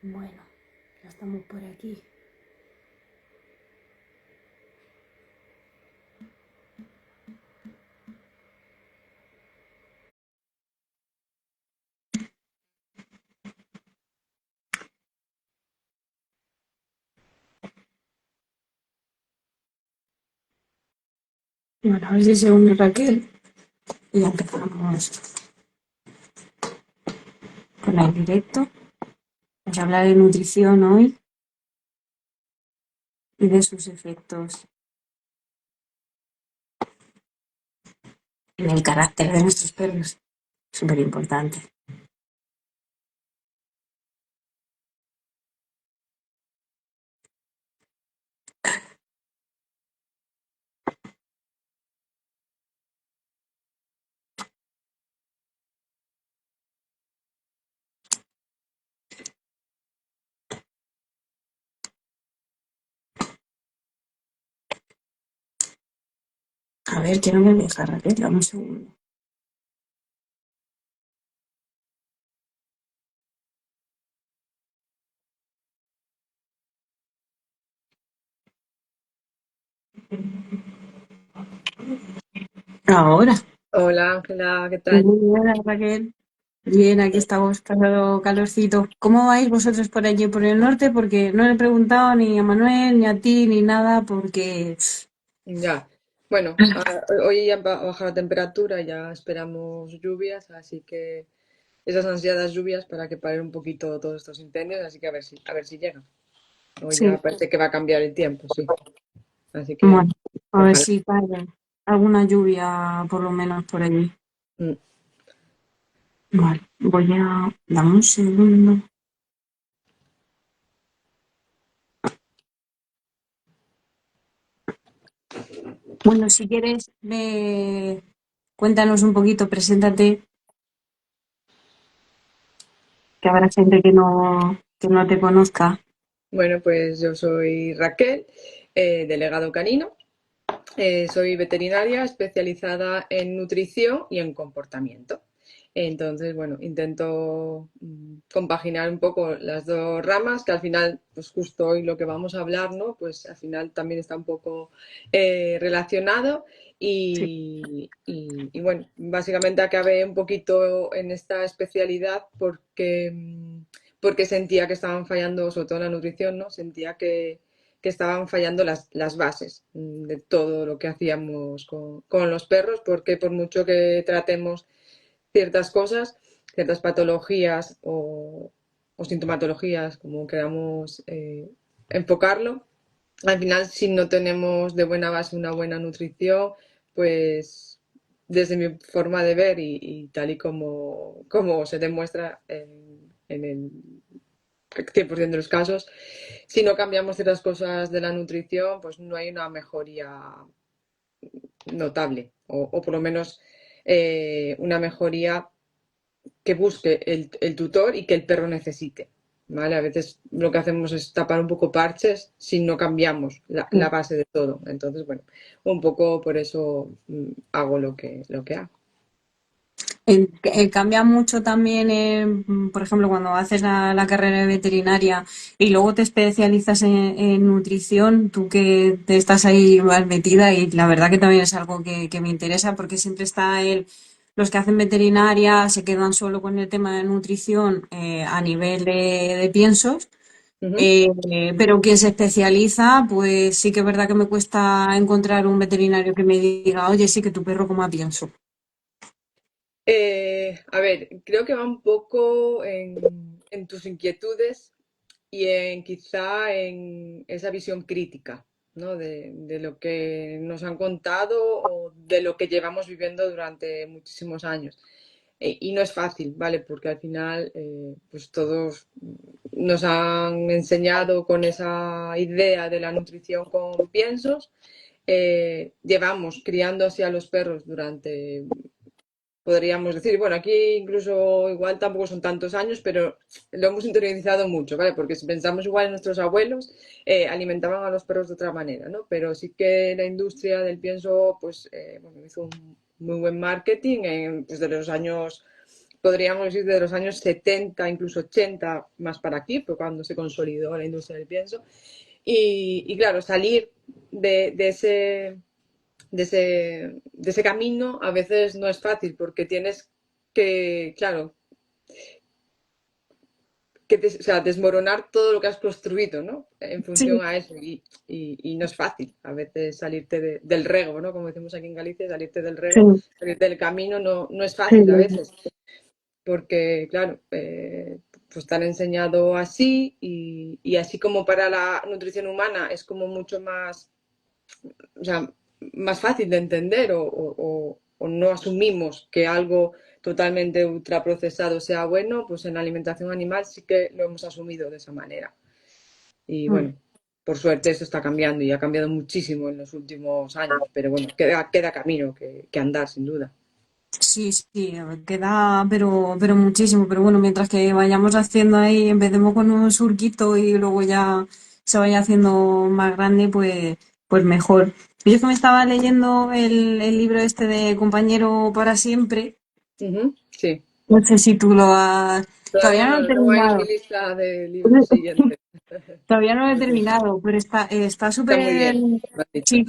Bueno, ya estamos por aquí. Bueno, a ver si se une Raquel y ya empezamos con el directo. Vamos a hablar de nutrición hoy y de sus efectos en el carácter de nuestros perros. Súper importante. A ver, que no me deja Raquel, dame un segundo. Ahora. Hola Ángela, ¿qué tal? Muy buena, Raquel. Bien, aquí estamos pasando calorcito. ¿Cómo vais vosotros por allí, por el norte? Porque no le he preguntado ni a Manuel, ni a ti, ni nada, porque... Ya, bueno, hoy ya va a bajar la temperatura, ya esperamos lluvias, así que esas ansiadas lluvias para que paren un poquito todos estos incendios, así que a ver si llega. Hoy Sí, ya parece que va a cambiar el tiempo, sí. Así que bueno, a ver ojalá. si cae alguna lluvia por lo menos por allí. Mm. Vale, voy a... Dame un segundo. Bueno, si quieres, cuéntanos un poquito, preséntate, que habrá gente que no te conozca. Bueno, pues yo soy Raquel, delegado canino. Soy veterinaria especializada en nutrición y en comportamiento. Entonces, bueno, intento compaginar un poco las dos ramas, que al final, pues justo hoy lo que vamos a hablar, ¿no? Pues al final también está un poco relacionado Sí. y bueno, básicamente acabé un poquito en esta especialidad porque sentía que estaban fallando, sobre todo en la nutrición, ¿no? Sentía que estaban fallando las bases de todo lo que hacíamos con los perros, porque por mucho que tratemos ciertas cosas, ciertas patologías o sintomatologías, como queramos enfocarlo, al final si no tenemos de buena base una buena nutrición, pues desde mi forma de ver y tal y como se demuestra en el 100% de los casos, si no cambiamos ciertas cosas de la nutrición, pues no hay una mejoría notable o por lo menos una mejoría que busque el tutor y que el perro necesite. ¿Vale? A veces lo que hacemos es tapar un poco parches si no cambiamos la base de todo. Entonces, bueno, un poco por eso hago lo que hago. Cambia mucho también, por ejemplo, cuando haces la carrera de veterinaria y luego te especializas en nutrición, tú que te estás ahí más metida y la verdad que también es algo que me interesa porque siempre está los que hacen veterinaria se quedan solo con el tema de nutrición a nivel de piensos, Uh -huh. pero quien se especializa, pues sí que es verdad que me cuesta encontrar un veterinario que me diga, oye, sí que tu perro coma pienso. A ver, creo que va un poco en tus inquietudes y en quizá en esa visión crítica, ¿no? De lo que nos han contado o de lo que llevamos viviendo durante muchísimos años. Y no es fácil, ¿vale? Porque al final, pues todos nos han enseñado con esa idea de la nutrición con piensos. Llevamos criando así a los perros durante, podríamos decir, bueno, aquí incluso igual tampoco son tantos años, pero lo hemos interiorizado mucho, ¿vale? Porque si pensamos igual en nuestros abuelos, alimentaban a los perros de otra manera, ¿no? Pero sí que la industria del pienso, pues, bueno, hizo un muy buen marketing desde los años podríamos decir de los años 70, incluso 80, más para aquí, fue cuando se consolidó la industria del pienso. Y claro, salir de ese, de ese camino a veces no es fácil porque tienes que, claro, o sea, desmoronar todo lo que has construido, ¿no? En Sí, función a eso. Y no es fácil a veces salirte del rego, ¿no? Como decimos aquí en Galicia, salirte del sí, rego, salirte del camino no es sí, fácil a veces. Porque, claro, pues te han enseñado así y así como para la nutrición humana es como mucho más, o sea, más fácil de entender o no asumimos que algo totalmente ultraprocesado sea bueno, pues en la alimentación animal sí que lo hemos asumido de esa manera. Y mm, bueno, por suerte eso está cambiando y ha cambiado muchísimo en los últimos años, pero bueno, queda camino que andar, sin duda. sí, sí, queda, pero muchísimo. Pero bueno, mientras que vayamos haciendo ahí, empecemos con un surquito y luego ya se vaya haciendo más grande, pues mejor. Yo es que me estaba leyendo el libro este de Compañero para siempre. Ujú, sí. No sé si tú lo has... Todavía Todavía no lo he no va en mi terminado. lista de libros siguientes. Todavía no lo he terminado, pero está Está muy súper, bien, me has dicho. sí,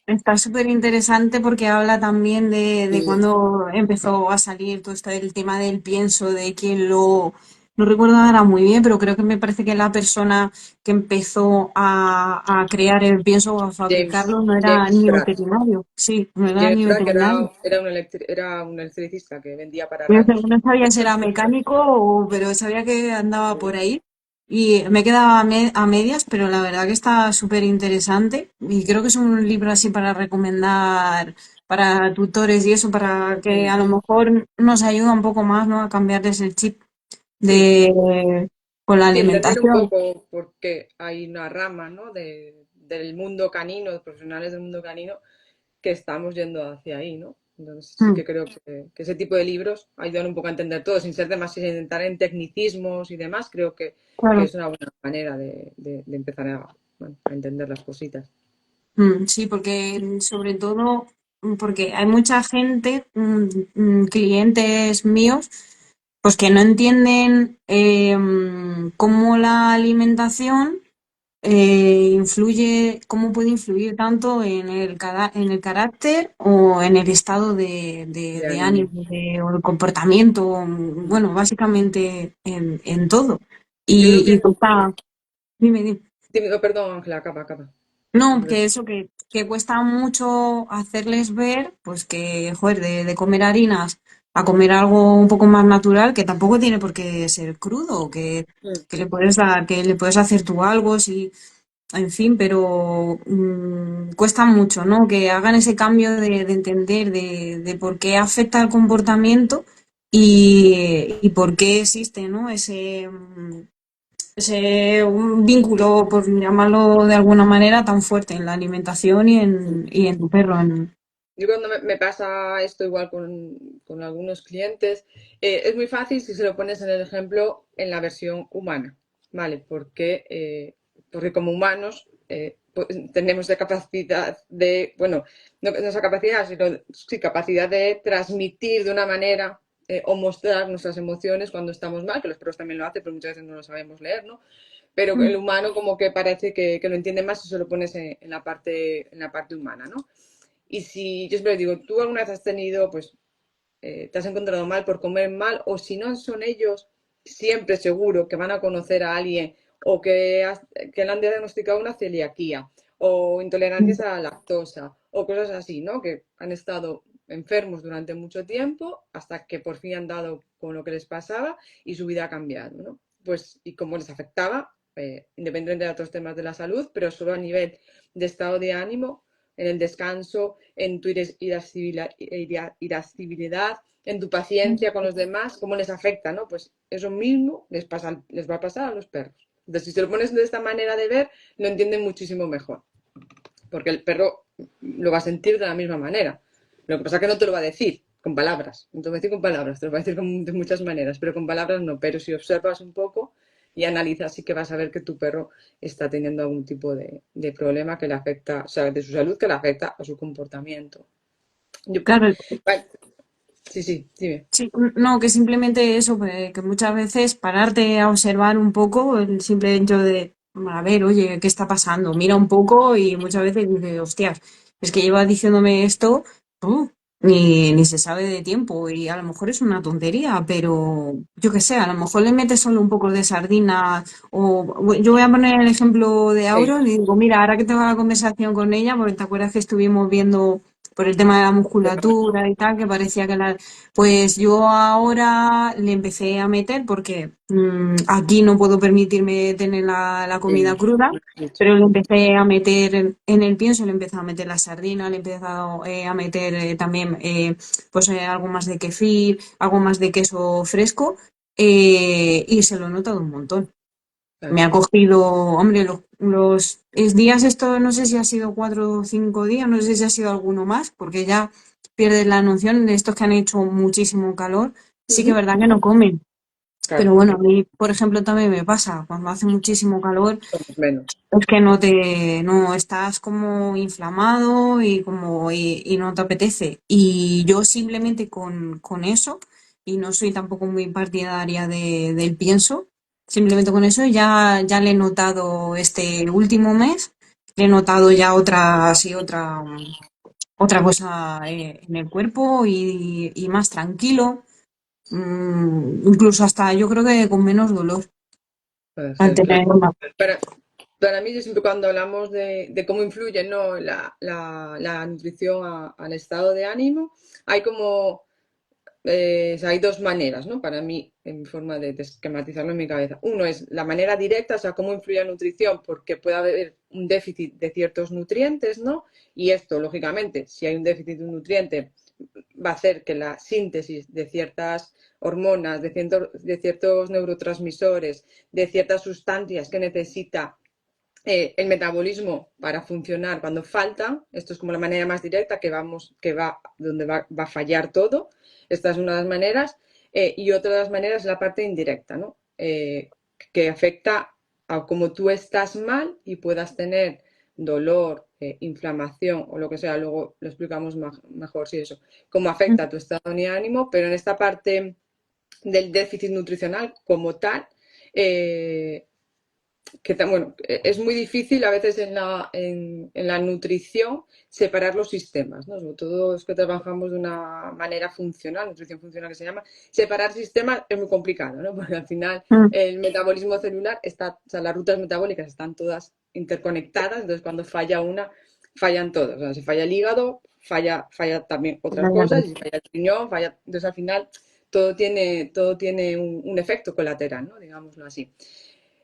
está súper interesante porque habla también de Sí, cuando empezó a salir todo esto del tema del pienso, de quién no recuerdo ahora muy bien, pero creo que me parece que la persona que empezó a crear el pienso o a James, fabricarlo no era James ni Pratt. veterinario, sí, no era James ni Pratt veterinario. era un electricista que vendía para Yo radios. no sabía si era mecánico, pero sabía que andaba por ahí. Y me quedaba a medias, pero la verdad que está súper interesante. Y creo que es un libro así para recomendar para tutores y eso, para que a lo mejor nos ayuda un poco más, ¿no? A cambiarles el chip Sí, de con la sí, entender un alimentación. poco por qué hay una rama, ¿no? Del mundo canino, de profesionales del mundo canino, que estamos yendo hacia ahí, ¿no? Entonces sí Mm, que creo que ese tipo de libros ayudan un poco a entender todo, sin ser demasiado, sin entrar en tecnicismos y demás, creo que claro. es una buena manera de empezar bueno, a entender las cositas. Sí, porque sobre todo, porque hay mucha gente, clientes míos, pues que no entienden cómo la alimentación influye, cómo puede influir tanto en en el carácter o en el estado De de ánimo. ánimo o el comportamiento, Mm. bueno, básicamente en todo. Yo creo que, Dime, dime. oh, perdón, Ángela, acaba. No, que eso, que cuesta mucho hacerles ver, pues que, joder, de comer harinas a comer algo un poco más natural, que tampoco tiene por qué ser crudo, Mm. que le puedes dar, que le puedes hacer tú algo, sí, en fin, pero cuesta mucho, ¿no? Que hagan ese cambio de entender de por qué afecta el comportamiento y por qué existe, ¿no? Ese un vínculo, por llamarlo de alguna manera, tan fuerte en la alimentación y en tu perro. Yo cuando me pasa esto igual con algunos clientes, es muy fácil si se lo pones en el ejemplo en la versión humana, ¿vale? Porque como humanos pues, tenemos la capacidad de, bueno, no esa capacidad, sino sí, capacidad de transmitir de una manera o mostrar nuestras emociones cuando estamos mal, que los perros también lo hacen, pero muchas veces no lo sabemos leer, ¿no? Pero el humano como que parece que lo entiende más si se lo pones en la parte humana, ¿no? Y si yo siempre digo, ¿tú alguna vez has tenido, pues, te has encontrado mal por comer mal? O si no son ellos, siempre seguro que van a conocer a alguien o que le han diagnosticado una celiaquía o intolerancias a la lactosa o cosas así, ¿no? Que han estado enfermos durante mucho tiempo hasta que por fin han dado con lo que les pasaba y su vida ha cambiado, ¿no? Pues, y cómo les afectaba, independientemente de otros temas de la salud, pero solo a nivel de estado de ánimo, en el descanso, en tu irascibilidad, en tu paciencia con los demás, cómo les afecta, ¿no? Pues eso mismo les va a pasar a los perros. Entonces, si se lo pones de esta manera de ver, lo entienden muchísimo mejor, porque el perro lo va a sentir de la misma manera. Lo que pasa es que no te lo va a decir con palabras, no te lo va a decir con palabras, te lo va a decir de muchas maneras, pero con palabras no. Pero si observas un poco y analizas, sí que vas a ver que tu perro está teniendo algún tipo de problema que le afecta, o sea, de su salud que le afecta a su comportamiento. Yo, Claro, vale, Sí, sí, dime. Sí, no, que simplemente eso, que muchas veces pararte a observar un poco el simple hecho de, a ver, oye, ¿qué está pasando? Mira un poco y muchas veces dices, hostias, es que lleva diciéndome esto, uh, ni se sabe de tiempo y a lo mejor es una tontería, pero yo qué sé, a lo mejor le metes solo un poco de sardina o yo voy a poner el ejemplo de Sí, Auron y digo, mira, ahora que tengo la conversación con ella, porque te acuerdas que estuvimos viendo por el tema de la musculatura y tal, que parecía que la pues yo ahora le empecé a meter porque aquí no puedo permitirme tener la comida sí, cruda, lo has dicho. pero le empecé a meter en el pienso, le empecé a meter la sardina, le he empezado a meter también pues algo más de kefir, algo más de queso fresco y se lo he notado un montón. Me Claro. ha cogido, hombre, días esto, no sé si ha sido 4 o 5 días, no sé si ha sido alguno más, porque ya pierdes la noción de estos que han hecho muchísimo calor. Sí que es Ujú. verdad que no comen, pero Claro, bueno, a mí, por ejemplo, también me pasa, cuando hace muchísimo calor, somos menos. es que no estás como inflamado y no te apetece. Y yo simplemente con eso, y no soy tampoco muy partidaria del pienso, simplemente con eso ya le he notado este último mes, le he notado ya otra cosa en el cuerpo y más tranquilo, incluso hasta yo creo que con menos dolor Puede al ser, claro. tener Para, para mí, yo siempre cuando hablamos de cómo influye, ¿no? La nutrición al estado de ánimo, hay como o sea, hay dos maneras, ¿no? Para mí, en mi forma de esquematizarlo en mi cabeza. Uno es la manera directa, o sea, cómo influye la nutrición, porque puede haber un déficit de ciertos nutrientes, ¿no? Y esto, lógicamente, si hay un déficit de un nutriente, va a hacer que la síntesis de ciertas hormonas, de ciertos neurotransmisores, de ciertas sustancias que necesita el metabolismo para funcionar cuando falta, esto es como la manera más directa donde va a fallar todo, esta es una de las maneras, y otra de las maneras es la parte indirecta, ¿no? Que afecta a cómo tú estás mal y puedas tener dolor, inflamación o lo que sea, luego lo explicamos mejor si eso, cómo afecta a tu estado de ánimo, pero en esta parte del déficit nutricional como tal, eh, bueno, es muy difícil a veces en la nutrición separar los sistemas, ¿no? Sobre todo es que trabajamos de una manera funcional, nutrición funcional que se llama, separar sistemas es muy complicado, ¿no? Porque al final Mm, el metabolismo celular está, o sea, las rutas metabólicas están todas interconectadas, entonces cuando falla una, fallan todas. O sea, si falla el hígado, falla también otras cosas, y si falla el riñón, falla. Entonces al final todo tiene un efecto colateral, ¿no? Digámoslo así.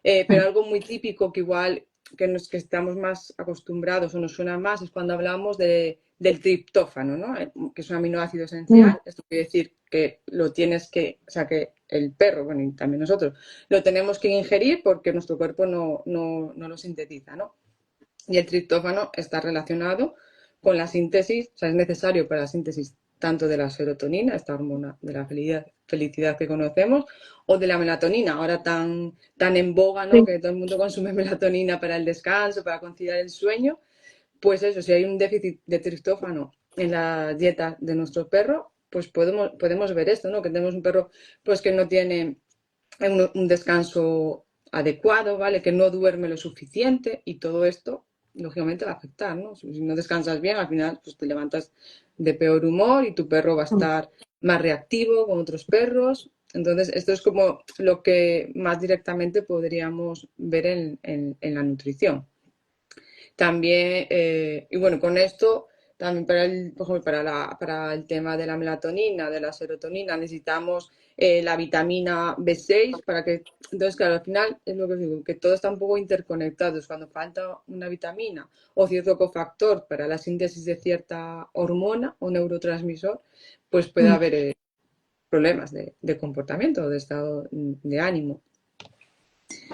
Pero mm, algo muy típico que igual que estamos más acostumbrados o nos suena más es cuando hablamos del triptófano, ¿no? Que es un aminoácido mm. esencial. Esto quiere decir que lo tienes que, o sea, que el perro, bueno, y también nosotros, lo tenemos que ingerir porque nuestro cuerpo no lo sintetiza, ¿no? Y el triptófano está relacionado con la síntesis, o sea, es necesario para la síntesis tanto de la serotonina, esta hormona de la felicidad que conocemos, o de la melatonina, ahora tan en boga, ¿no? Sí, Que todo el mundo consume melatonina para el descanso, para conciliar el sueño. Pues eso, si hay un déficit de triptófano en la dieta de nuestro perro, pues podemos ver esto, ¿no? Que tenemos un perro pues que no tiene un descanso adecuado, ¿vale? Que no duerme lo suficiente y todo esto, lógicamente, va a afectar, ¿no? Si no descansas bien, al final pues te levantas de peor humor y tu perro va a mm, estar más reactivo con otros perros. Entonces, esto es como lo que más directamente podríamos ver en la nutrición. También, y bueno, con esto, también por ejemplo, para el tema de la melatonina, de la serotonina, necesitamos la vitamina B6 para que, entonces, claro, al final es lo que os digo, que todo está un poco interconectado. Cuando falta una vitamina o cierto cofactor para la síntesis de cierta hormona o neurotransmisor, pues puede mm. haber problemas de comportamiento o de estado de ánimo.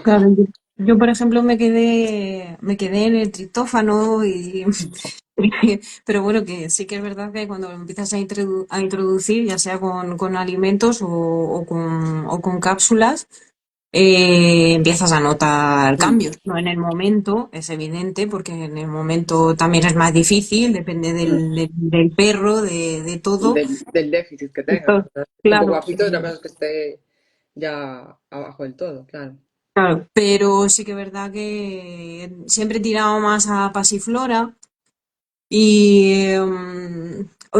Claro, yo, por ejemplo me quedé en el triptófano pero bueno, que sí que es verdad que cuando lo empiezas a introducir, ya sea con alimentos o con cápsulas, empiezas a notar Mm. cambios. No en el momento, es evidente, porque en el momento también es más difícil, depende del perro, de todo. Del déficit que tenga. Esto, Una cosa es un poco claro, bajito, otra cosa es que esté ya abajo del todo, claro. claro, pero sí que es verdad que siempre he tirado más a pasiflora y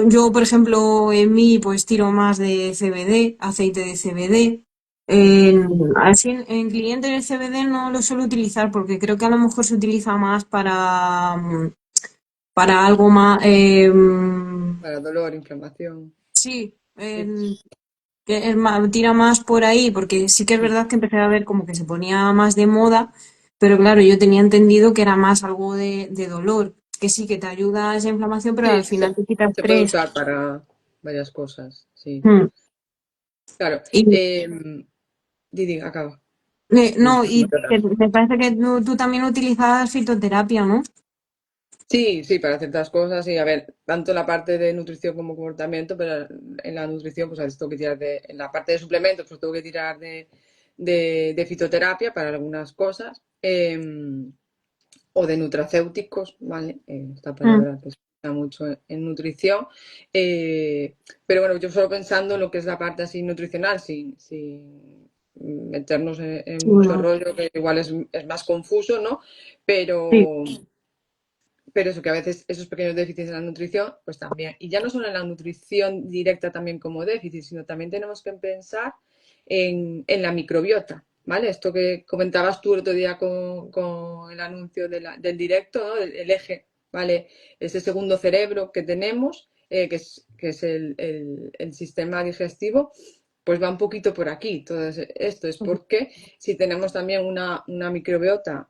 yo, por ejemplo, en mí pues tiro más de CBD, aceite de CBD. Así en clientes el CBD no lo suelo utilizar porque creo que a lo mejor se utiliza más para algo más, Para dolor, inflamación. sí, Sí. que tira más por ahí, porque sí que es verdad que empecé a ver como que se ponía más de moda, pero claro, yo tenía entendido que era más algo de dolor, que sí, que te ayuda a esa inflamación, pero Sí, al final te quita se puede estrés. usar para varias cosas, sí. Mm. Claro. Y, Didi, acaba. no, No y te me parece que tú también utilizabas fitoterapia, ¿no? Sí, sí, para ciertas cosas, sí. A ver, tanto la parte de nutrición como comportamiento, pero en la nutrición, pues a veces tengo que tirar en la parte de suplementos, pues tengo que tirar de fitoterapia para algunas cosas, o de nutracéuticos, ¿vale? Esta Mm, palabra que se usa mucho en nutrición. Eh, pero bueno, yo solo pensando en lo que es la parte así nutricional, sin meternos en sí, mucho bueno, rollo, que igual es más confuso, ¿no? sí. Pero pero eso, que a veces esos pequeños déficits en la nutrición, pues también. Y ya no solo en la nutrición directa también como déficit, sino también tenemos que pensar en la microbiota, ¿vale? Esto que comentabas tú el otro día con el anuncio del directo, ¿no? El eje, ¿vale? Ese segundo cerebro que tenemos, que es el sistema digestivo, pues va un poquito por aquí. Todo esto es porque si tenemos también una microbiota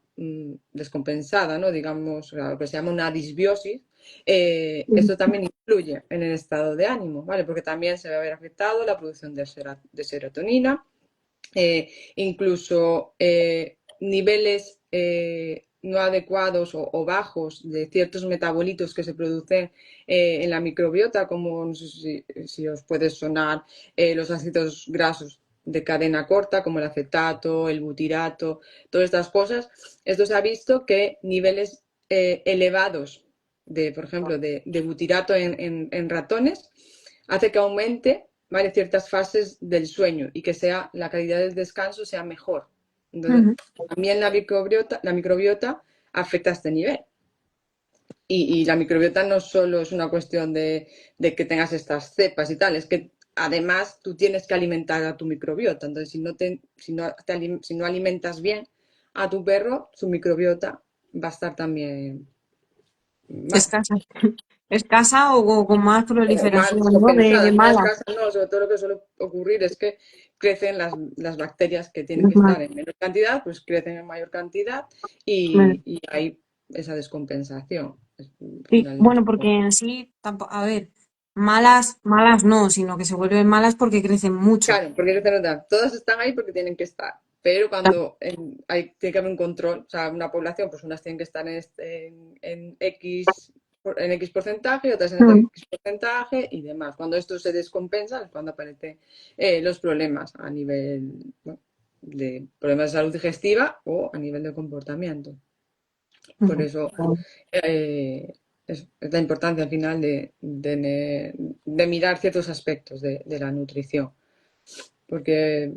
descompensada, ¿no? Digamos, lo que se llama una disbiosis, esto también influye en el estado de ánimo, ¿vale? Porque también se va a ver afectado la producción de serotonina, incluso niveles no adecuados o bajos de ciertos metabolitos que se producen en la microbiota, como no sé si os puede sonar los ácidos grasos de cadena corta, como el acetato, el butirato, todas estas cosas. Esto se ha visto que niveles elevados por ejemplo, de butirato en ratones hace que aumente, ¿vale? Ciertas fases del sueño y que la calidad del descanso sea mejor. Entonces, Ujú. también la microbiota afecta a este nivel. Y la microbiota no solo es una cuestión de que tengas estas cepas y tal, es que además tú tienes que alimentar a tu microbiota. Entonces, si no alimentas bien a tu perro, su microbiota va a estar también mal. Escasa. Escasa o con más O mal proliferación, ¿no? De descompensadas, más malas. escasas no, sobre todo lo que suele ocurrir es que crecen las bacterias que tienen que estar en menor cantidad, pues crecen en mayor cantidad y hay esa descompensación. Al Sí, final bueno, porque en sí, tampoco, a ver, malas, malas no, sino que se vuelven malas porque crecen mucho. claro, porque todas están ahí porque tienen que estar, pero cuando tiene que haber un control, o sea, una población, pues unas tienen que estar en X, en X porcentaje, otras en otro Mm. X porcentaje y demás. Cuando esto se descompensa es cuando aparecen los problemas a nivel, bueno, de problemas de salud digestiva o a nivel de comportamiento. Por Ujú. eso eh, es la importancia al final de mirar ciertos aspectos de la nutrición porque,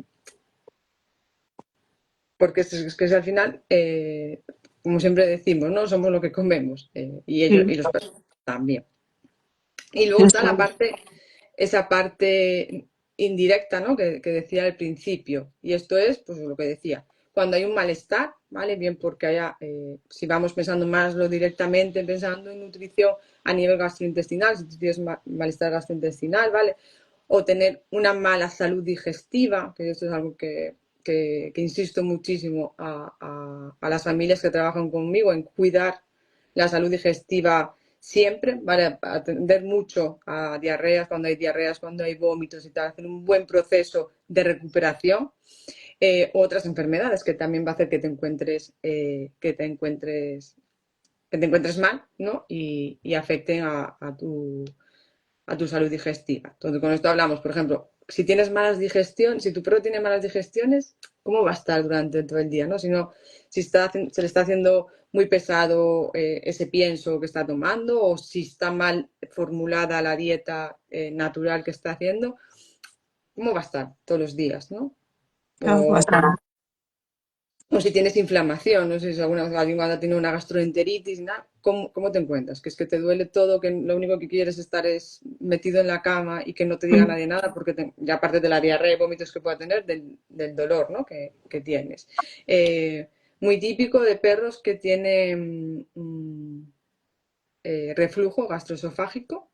porque es que al final, como siempre decimos, ¿no? Somos lo que comemos y ellos Sí, y los perros también. Y luego está eso es. esa parte indirecta, ¿no? Que decía al principio. Y esto es, pues lo que decía, cuando hay un malestar, ¿vale? Bien porque si vamos pensando más lo directamente, pensando en nutrición a nivel gastrointestinal, si tú tienes malestar gastrointestinal, ¿vale? O tener una mala salud digestiva, que esto es algo que insisto muchísimo a las familias que trabajan conmigo en cuidar la salud digestiva siempre, ¿vale? Atender mucho a diarreas, cuando hay vómitos y tal, hacer un buen proceso de recuperación. Otras enfermedades que también va a hacer que te encuentres mal, ¿no? Y afecten a tu salud digestiva. Entonces, con esto hablamos, por ejemplo, si tu perro tiene malas digestiones, cómo va a estar durante todo el día, ¿no? Si no, si se le está haciendo muy pesado ese pienso que está tomando o si está mal formulada la dieta natural que está haciendo, ¿cómo va a estar todos los días, ¿no? Claro, O, bastante. o si tienes inflamación, no sé si alguien cuando tiene una gastroenteritis, nada, ¿cómo te encuentras? Que es que te duele todo, que lo único que quieres estar es metido en la cama y que no te diga Mm. nadie nada, porque ya aparte de la diarrea y vómitos que pueda tener, del dolor, ¿no? que tienes. Eh, Muy típico de perros que tienen reflujo gastroesofágico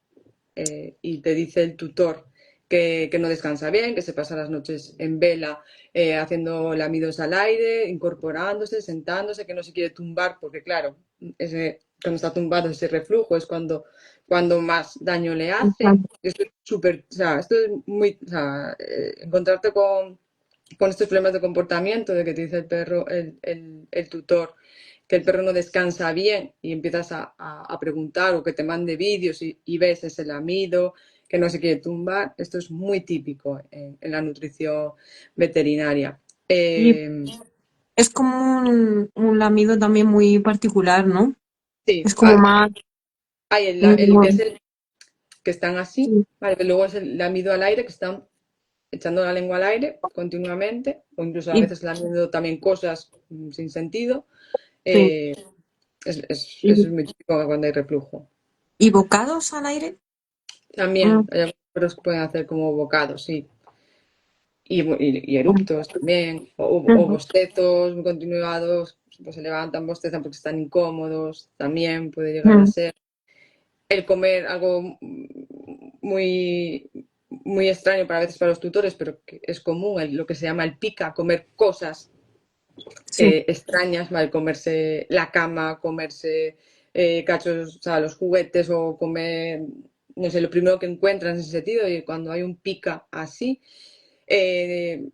y te dice el tutor que no descansa bien, que se pasa las noches en vela haciendo lamidos al aire, incorporándose, sentándose, que no se quiere tumbar, porque claro, cuando está tumbado ese reflujo es cuando más daño le hace. Esto es súper, o sea, esto es muy, o sea, encontrarte con estos problemas de comportamiento, de que te dice el perro, el tutor, que el perro no descansa bien y empiezas a preguntar o que te mande vídeos y ves ese lamido, que no se quiere tumbar. Esto es muy típico en la nutrición veterinaria. Y es como un lamido también muy particular, ¿no? Sí, Es como más... hay que es el que están así, Sí, ¿vale? Pero luego es el lamido al aire, que están echando la lengua al aire continuamente, o incluso a y, veces lamiendo también cosas sin sentido. sí. Eh, eso es Y, muy típico cuando hay reflujo. y bocados al aire. También Mm, hay algunos perros que pueden hacer como bocados, sí. Y mm, eructos también, o mm, bostezos muy continuados, pues se levantan, bostezan porque están incómodos, también puede llegar a mm, ser. El comer algo muy, muy extraño para veces para los tutores, pero que es común, lo que se llama el pica, comer cosas sí. extrañas, ¿vale? Comerse la cama, comerse cachos, o sea, los juguetes o comer, no sé, lo primero que encuentran en ese sentido y cuando hay un pica así, eh,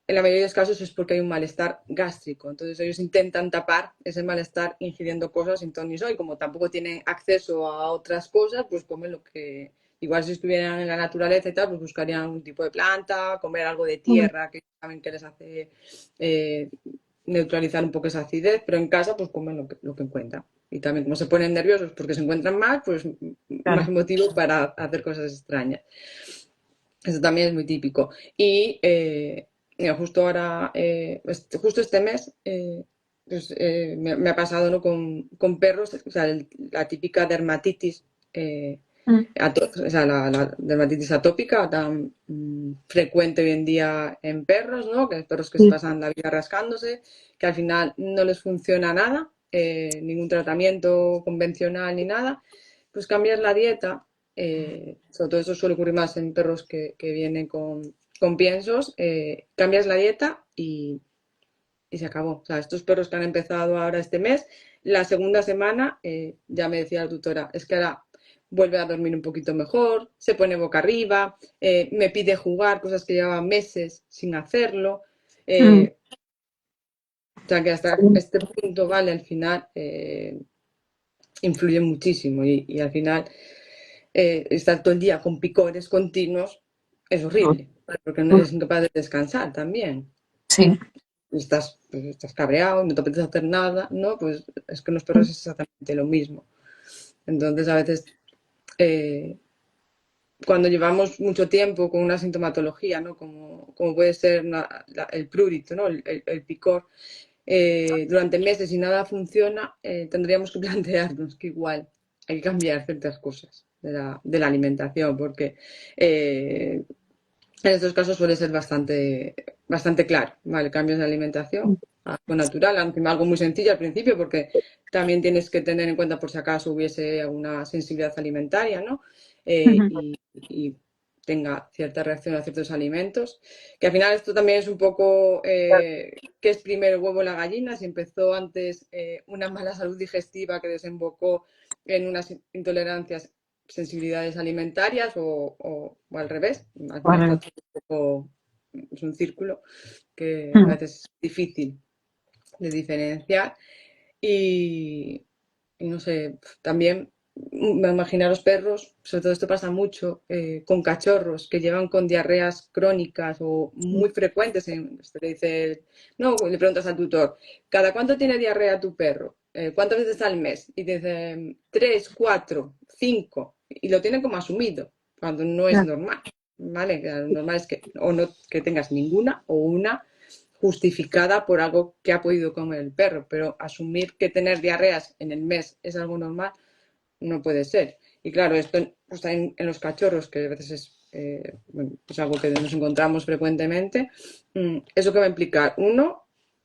en la mayoría de los casos es porque hay un malestar gástrico. Entonces ellos intentan tapar ese malestar ingiriendo cosas sin ton ni son y como tampoco tienen acceso a otras cosas, pues comen lo que... Igual si estuvieran en la naturaleza y tal, pues buscarían algún tipo de planta, comer algo de Mm, tierra que saben que les hace eh, neutralizar un poco esa acidez, pero en casa pues comen lo que encuentran. Y también como se ponen nerviosos porque se encuentran mal, pues más claro. motivo para hacer cosas extrañas. Eso también es muy típico. Y mira, justo ahora, justo este mes, pues, me ha pasado, ¿no? con perros, o sea, la típica dermatitis, Mm, o sea, la dermatitis atópica tan frecuente hoy en día en perros, ¿no? Que perros que se sí. pasan la vida rascándose, que al final no les funciona nada, ningún tratamiento convencional ni nada, pues cambias la dieta, sobre todo eso suele ocurrir más en perros que vienen con piensos, cambias la dieta y se acabó. O sea, estos perros que han empezado ahora este mes, la segunda semana, ya me decía la tutora, es que ahora vuelve a dormir un poquito mejor, se pone boca arriba, me pide jugar, cosas que llevaban meses sin hacerlo. Mm, O sea, que hasta este punto, vale, al final influye muchísimo y al final estar todo el día con picores continuos es mm, horrible, ¿vale? Porque no mm, eres incapaz de descansar también. sí. Estás cabreado, no te apetece hacer nada, ¿no? Pues es que en los perros es exactamente lo mismo. Entonces, a veces, eh, cuando llevamos mucho tiempo con una sintomatología, ¿no? Como puede ser el prurito, ¿no? El picor, durante meses y nada funciona, tendríamos que plantearnos que igual hay que cambiar ciertas cosas de la alimentación, porque en estos casos suele ser bastante claro, ¿vale? Cambios de alimentación, algo natural, encima algo muy sencillo al principio, porque también tienes que tener en cuenta por si acaso hubiese alguna sensibilidad alimentaria, ¿no? Ujú. Y tenga cierta reacción a ciertos alimentos. Que al final esto también es un poco, ¿qué es primero el huevo o la gallina? Si empezó antes una mala salud digestiva que desembocó en unas intolerancias sensibilidades alimentarias o al revés. Al final está Vale. todo un poco, es un círculo que a Mm, veces es difícil de diferenciar y no sé, también me imagino a los perros, sobre todo esto pasa mucho con cachorros que llevan con diarreas crónicas o muy frecuentes. Esto le dice, no, le preguntas al tutor, ¿cada cuánto tiene diarrea tu perro? ¿Cuántas veces al mes? Y te dicen, tres, cuatro, cinco. Y lo tienen como asumido, cuando no es Claro. normal. ¿Vale? Lo normal es que o no que tengas ninguna o una justificada por algo que ha podido comer el perro, pero asumir que tener diarreas en el mes es algo normal no puede ser. Y claro, esto pues, en los cachorros, que a veces bueno, es algo que nos encontramos frecuentemente, eso que va a implicar, uno,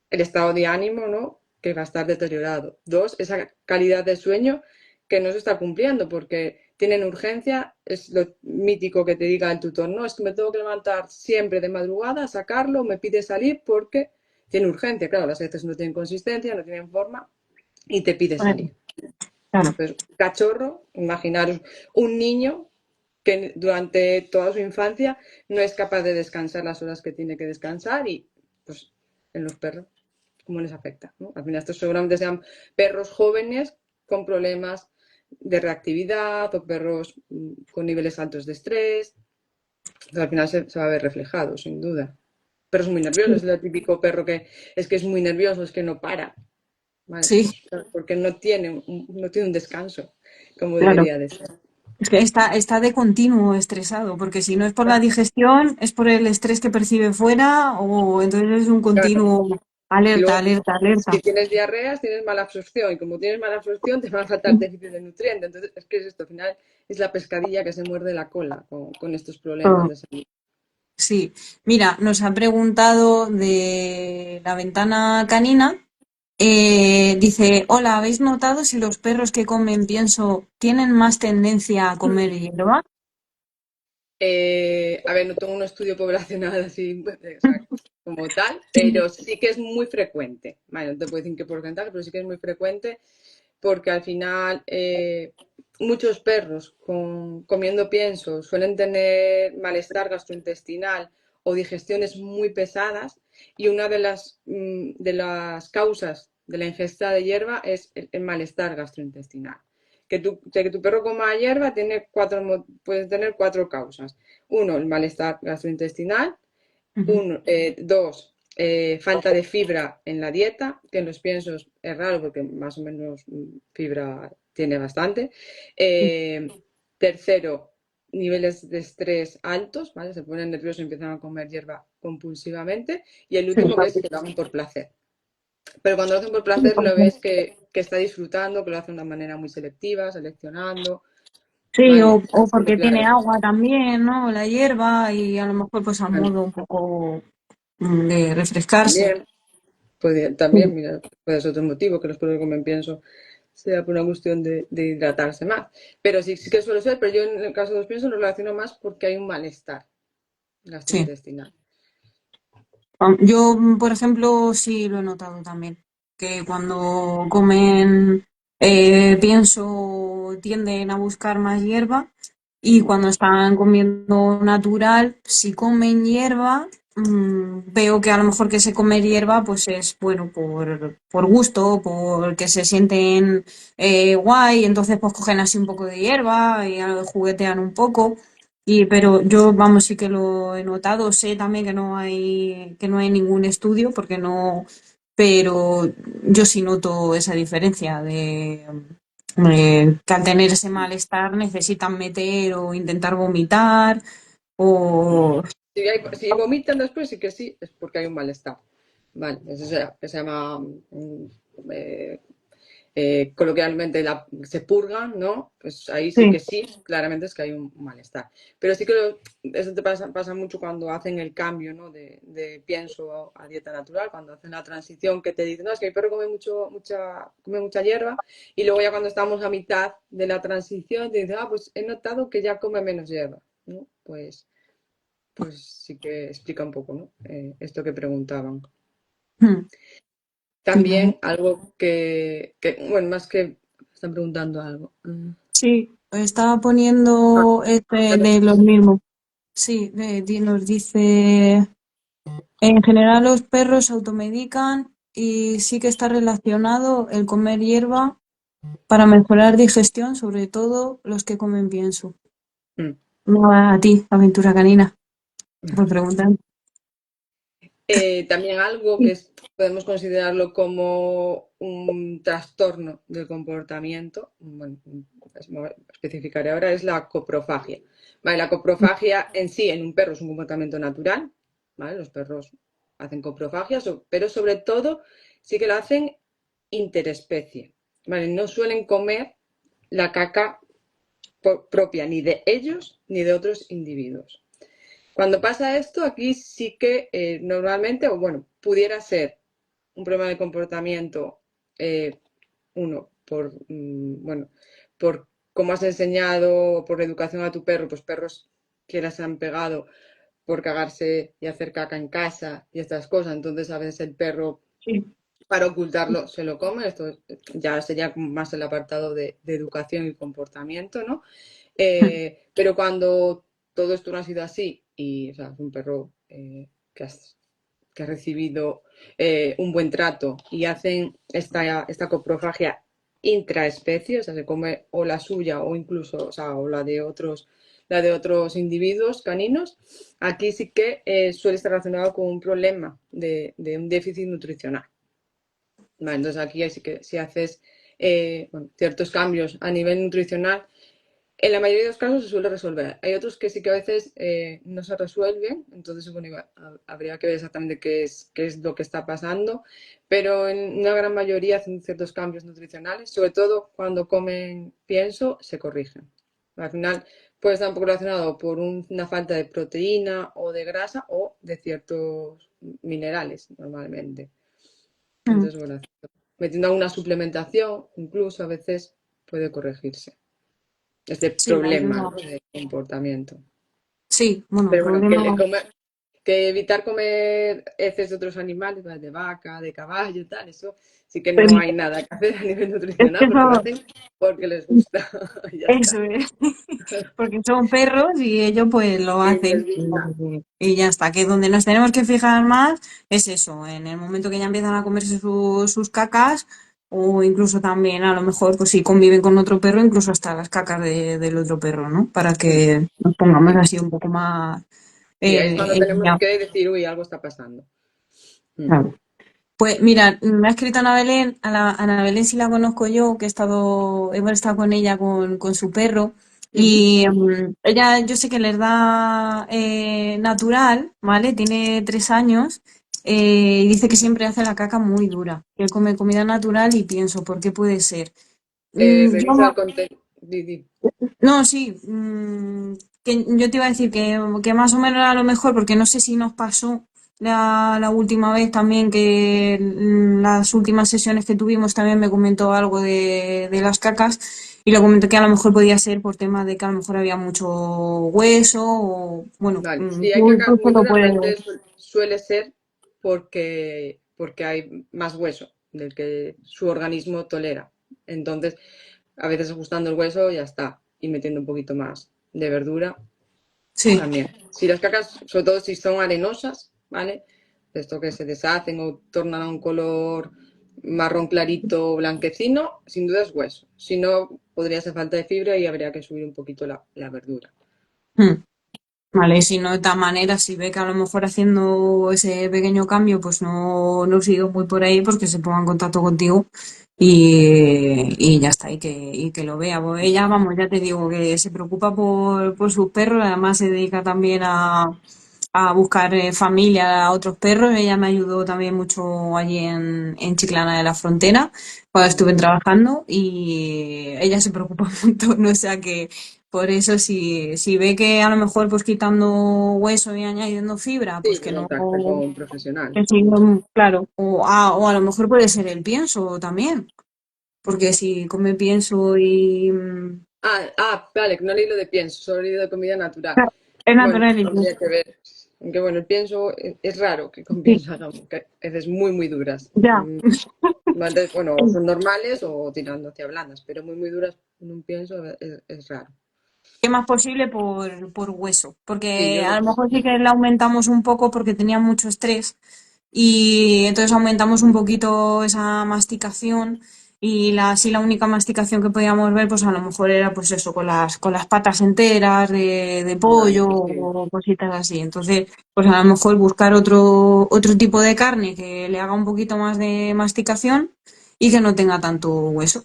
el estado de ánimo, ¿no? Que va a estar deteriorado. Dos, esa calidad de sueño que no se está cumpliendo porque tienen urgencia, es lo mítico que te diga el tutor, no, es que me tengo que levantar siempre de madrugada, sacarlo, me pide salir porque tiene urgencia. Claro, las heces no tienen consistencia, no tienen forma y te pide salir. Claro. Pues cachorro, imaginaros un niño que durante toda su infancia no es capaz de descansar las horas que tiene que descansar y pues en los perros, ¿cómo les afecta? ¿No? Al final estos seguramente sean perros jóvenes con problemas de reactividad o perros con niveles altos de estrés. Entonces, al final se va a ver reflejado, sin duda. Perros muy nerviosos, Sí, es el típico perro que es muy nervioso, es que no para. Vale, sí, pues porque no tiene un descanso como claro. debería de ser. Es que está de continuo estresado, porque si no es por la Claro, digestión, es por el estrés que percibe fuera, o entonces es un claro. continuo Y alerta, luego, alerta, si alerta. tienes diarreas, tienes mala absorción. Y como tienes mala absorción, te va a faltar déficit de nutrientes. Entonces, es que es esto, al final es la pescadilla que se muerde la cola con estos problemas Oh, de salud. sí, mira, nos ha preguntado de la ventana canina. Dice, hola, ¿habéis notado si los perros que comen pienso tienen más tendencia a comer hierba? A ver, no tengo un estudio poblacional así, o sea, como tal, Sí. pero sí que es muy frecuente. Bueno, no te puedo decir qué porcentaje, pero sí que es muy frecuente porque al final muchos perros comiendo pienso suelen tener malestar gastrointestinal o digestiones muy pesadas y una de las causas de la ingesta de hierba es el malestar gastrointestinal. Que tu perro coma hierba puede tener cuatro causas. Uno, el malestar gastrointestinal. Ujú. Dos, falta de fibra en la dieta, que en los piensos es raro porque más o menos fibra tiene bastante. Eh, Tercero, niveles de estrés altos, ¿vale? Se ponen nerviosos y empiezan a comer hierba compulsivamente. Y el Sí, último que es que lo hacen por placer. Pero cuando lo hacen por placer lo ves que está disfrutando, que lo hace de una manera muy selectiva, seleccionando, sí, ¿vale? o Pero porque tiene claro, agua también, ¿no? La hierba y a lo mejor pues a vale, modo un poco de refrescarse. también. También, mira, puede ser otro motivo que los perros comen pienso sea por una cuestión de hidratarse más. Pero sí, sí que suele ser, pero yo en el caso de los piensos lo relaciono más porque hay un malestar Sí. gastrointestinal. Yo, por ejemplo, sí lo he notado también, que cuando comen pienso tienden a buscar más hierba y cuando están comiendo natural, si comen hierba, veo que a lo mejor que se comer hierba pues es bueno por gusto, porque se sienten guay, entonces pues cogen así un poco de hierba y juguetean un poco. Pero yo, vamos, sí que lo he notado, sé también que no hay ningún estudio, porque no, pero yo sí noto esa diferencia de que al tener ese malestar necesitan meter o intentar vomitar o Si vomitan después, sí que sí, es porque hay un malestar. Vale, eso que se llama eh, coloquialmente se purgan, ¿no? Pues ahí sí, sí, claramente es que hay un malestar. Pero sí que eso te pasa mucho cuando hacen el cambio, ¿no? De pienso a dieta natural, cuando hacen la transición que te dicen, no, es que mi perro come mucha hierba, y luego ya cuando estamos a mitad de la transición te dicen, pues he notado que ya come menos hierba, ¿no? Pues sí que explica un poco, ¿no? Esto que preguntaban. mm, vale. También algo bueno, más que están preguntando algo. Sí, estaba Ah, poniendo de los mismos. Sí, nos dice, en general los perros se automedican y sí que está relacionado el comer hierba Para mejorar digestión, sobre todo los que comen pienso. Mm. No a ti, aventura canina, por preguntar. También algo que podemos considerarlo como un trastorno del comportamiento, bueno, especificaré ahora, es la coprofagia. Vale, la coprofagia en sí, en un perro, es un comportamiento natural, ¿vale? Los perros hacen coprofagia, pero sobre todo sí que lo hacen interespecie, ¿vale? No suelen comer la caca propia ni de ellos ni de otros individuos. Cuando pasa esto, aquí sí que normalmente, o bueno, pudiera ser un problema de comportamiento, uno, bueno, por cómo has enseñado, por educación a tu perro, pues perros que las han pegado por cagarse y hacer caca en casa y estas cosas, entonces a veces el perro, Sí. para ocultarlo, se lo come, esto ya sería más el apartado de educación y comportamiento, ¿no? Pero cuando todo esto no ha sido así y o sea, es un perro que ha recibido un buen trato y hacen esta coprofagia intraespecie, o sea, se come o la suya o incluso, o sea, o la de otros individuos caninos, aquí sí que suele estar relacionado con un problema de un déficit nutricional. Vale, entonces aquí sí que si haces bueno, ciertos cambios a nivel nutricional, en la mayoría de los casos se suele resolver. Hay otros que sí que a veces no se resuelven, entonces bueno, habría que ver exactamente qué es lo que está pasando, pero en una gran mayoría hacen ciertos cambios nutricionales, sobre todo cuando comen pienso, se corrigen. Al final puede estar un poco relacionado por una falta de proteína o de grasa o de ciertos minerales normalmente. Mm. Entonces, bueno, metiendo alguna suplementación, incluso a veces puede corregirse este Sí, problema, ¿no? ayuda. De comportamiento. Sí, bueno, Pero bueno, problema. que evitar comer heces de otros animales, de vaca, de caballo, tal, eso sí que no Pero hay nada que hacer a nivel es que nutricional porque lo eso, hacen porque les gusta. Y ya está. eso es. Porque son perros y ellos pues lo Y les hacen. gusta. Y ya está, que donde nos tenemos que fijar más es eso, en el momento que ya empiezan a comerse sus cacas o incluso también a lo mejor pues si conviven con otro perro, incluso hasta las cacas del otro perro, ¿no? Para Mm, que nos pongamos sí. así un poco más Sí, ahí es cuando tenemos ya, que decir, uy, algo está pasando. Mm, claro. Pues mira, me ha escrito Ana Belén, Ana Belén sí la conozco yo, que hemos estado con ella con su perro, ujú. y ella yo sé que les da natural, ¿vale? Tiene 3 años, y dice que siempre hace la caca muy dura, que come comida natural y pienso, ¿por qué puede ser? Yo Revisa el contenido. no, sí, que yo te iba a decir que más o menos era lo mejor, porque no sé si nos pasó la última vez también, que las últimas sesiones que tuvimos también me comentó algo de las cacas, y le comenté que a lo mejor podía ser por tema de que a lo mejor había mucho hueso, o bueno, Vale, si hay tú cacas incluso muy lo duras, puedes. realmente suele ser porque hay más hueso del que su organismo tolera. Entonces, a veces ajustando el hueso ya está, y metiendo un poquito más de verdura Sí, también. Si las cacas, sobre todo si son arenosas, ¿vale? Esto que se deshacen o tornan a un color marrón clarito, blanquecino, sin duda es hueso. Si no, podría ser falta de fibra y habría que subir un poquito la verdura. mm, vale, y si no, de tal manera, si ve que a lo mejor haciendo ese pequeño cambio, pues no sigo muy por ahí, pues que se ponga en contacto contigo y ya está, y que lo vea. Pues ella, vamos, ya te digo, que se preocupa por sus perros, además se dedica también a buscar familia a otros perros. Ella me ayudó también mucho allí en Chiclana de la Frontera, cuando estuve trabajando, y ella se preocupa un montón, o sea que por eso si ve que a lo mejor pues quitando hueso y añadiendo fibra, pues Sí, que no, contacta con un profesional. que sí, claro, o a lo mejor puede ser el pienso también, porque si come pienso y Vale, que no he leído de pienso, solo he leído de comida natural. claro, es Bueno, natural y habría que ver. Aunque bueno, el pienso es raro que con sí, pienso hagamos que a veces muy, muy duras. ya. Bueno, son normales o tirando hacia blandas, pero muy, muy duras con un pienso es raro. Que más posible por hueso, Sí, porque yo a lo lo mejor sí que le aumentamos un poco porque tenía mucho estrés y entonces aumentamos un poquito esa masticación y sí, la única masticación que podíamos ver, pues a lo mejor era pues eso, con las patas enteras de Vale, pollo sí, o cositas así. Entonces, pues a lo mejor buscar otro tipo de carne que le haga un poquito más de masticación y que no tenga tanto hueso,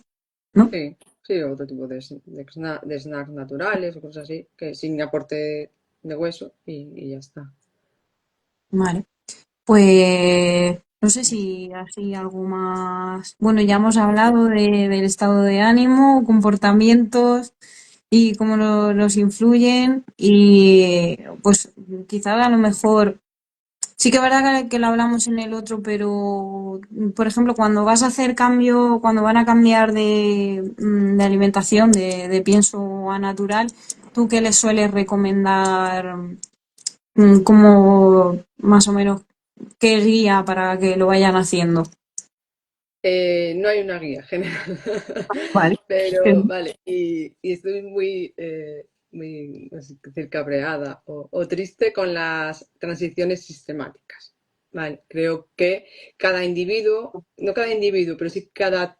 ¿no? sí, sí, otro tipo de snacks naturales o cosas así, que sin aporte de hueso y ya está. Vale. Pues no sé si así algo más. Bueno, ya hemos hablado del estado de ánimo, comportamientos y cómo nos influyen. Y pues quizás a lo mejor sí que es verdad que lo hablamos en el otro, pero por ejemplo, cuando vas a hacer cambio, cuando van a cambiar de alimentación, de pienso a natural, ¿tú qué les sueles recomendar? Como más o menos qué guía para que lo vayan haciendo. No hay una guía general, Vale. pero vale, y estoy muy, no sé qué decir, cabreada o triste con las transiciones sistemáticas. Vale, creo que cada individuo, no cada individuo, pero sí cada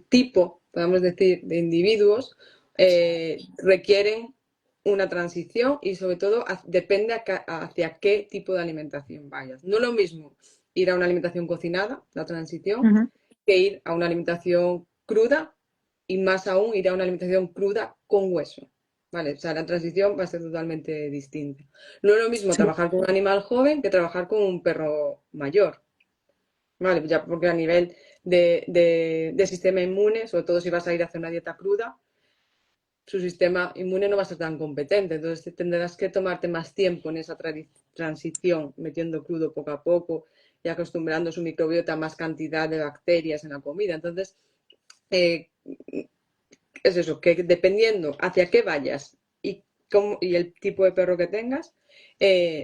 tipo, podemos decir, de individuos requieren una transición y sobre todo depende hacia qué tipo de alimentación vayas. No es lo mismo ir a una alimentación cocinada, la transición, Ujú. que ir a una alimentación cruda y más aún ir a una alimentación cruda con hueso. ¿Vale? O sea, la transición va a ser totalmente distinta. No es lo mismo Sí. trabajar con un animal joven que trabajar con un perro mayor. ¿Vale? Ya porque a nivel de sistema inmune, sobre todo si vas a ir a hacer una dieta cruda, su sistema inmune no va a ser tan competente. Entonces tendrás que tomarte más tiempo en esa transición, metiendo crudo poco a poco y acostumbrando su microbiota a más cantidad de bacterias en la comida. Entonces, eh, es eso, que dependiendo hacia qué vayas y el tipo de perro que tengas,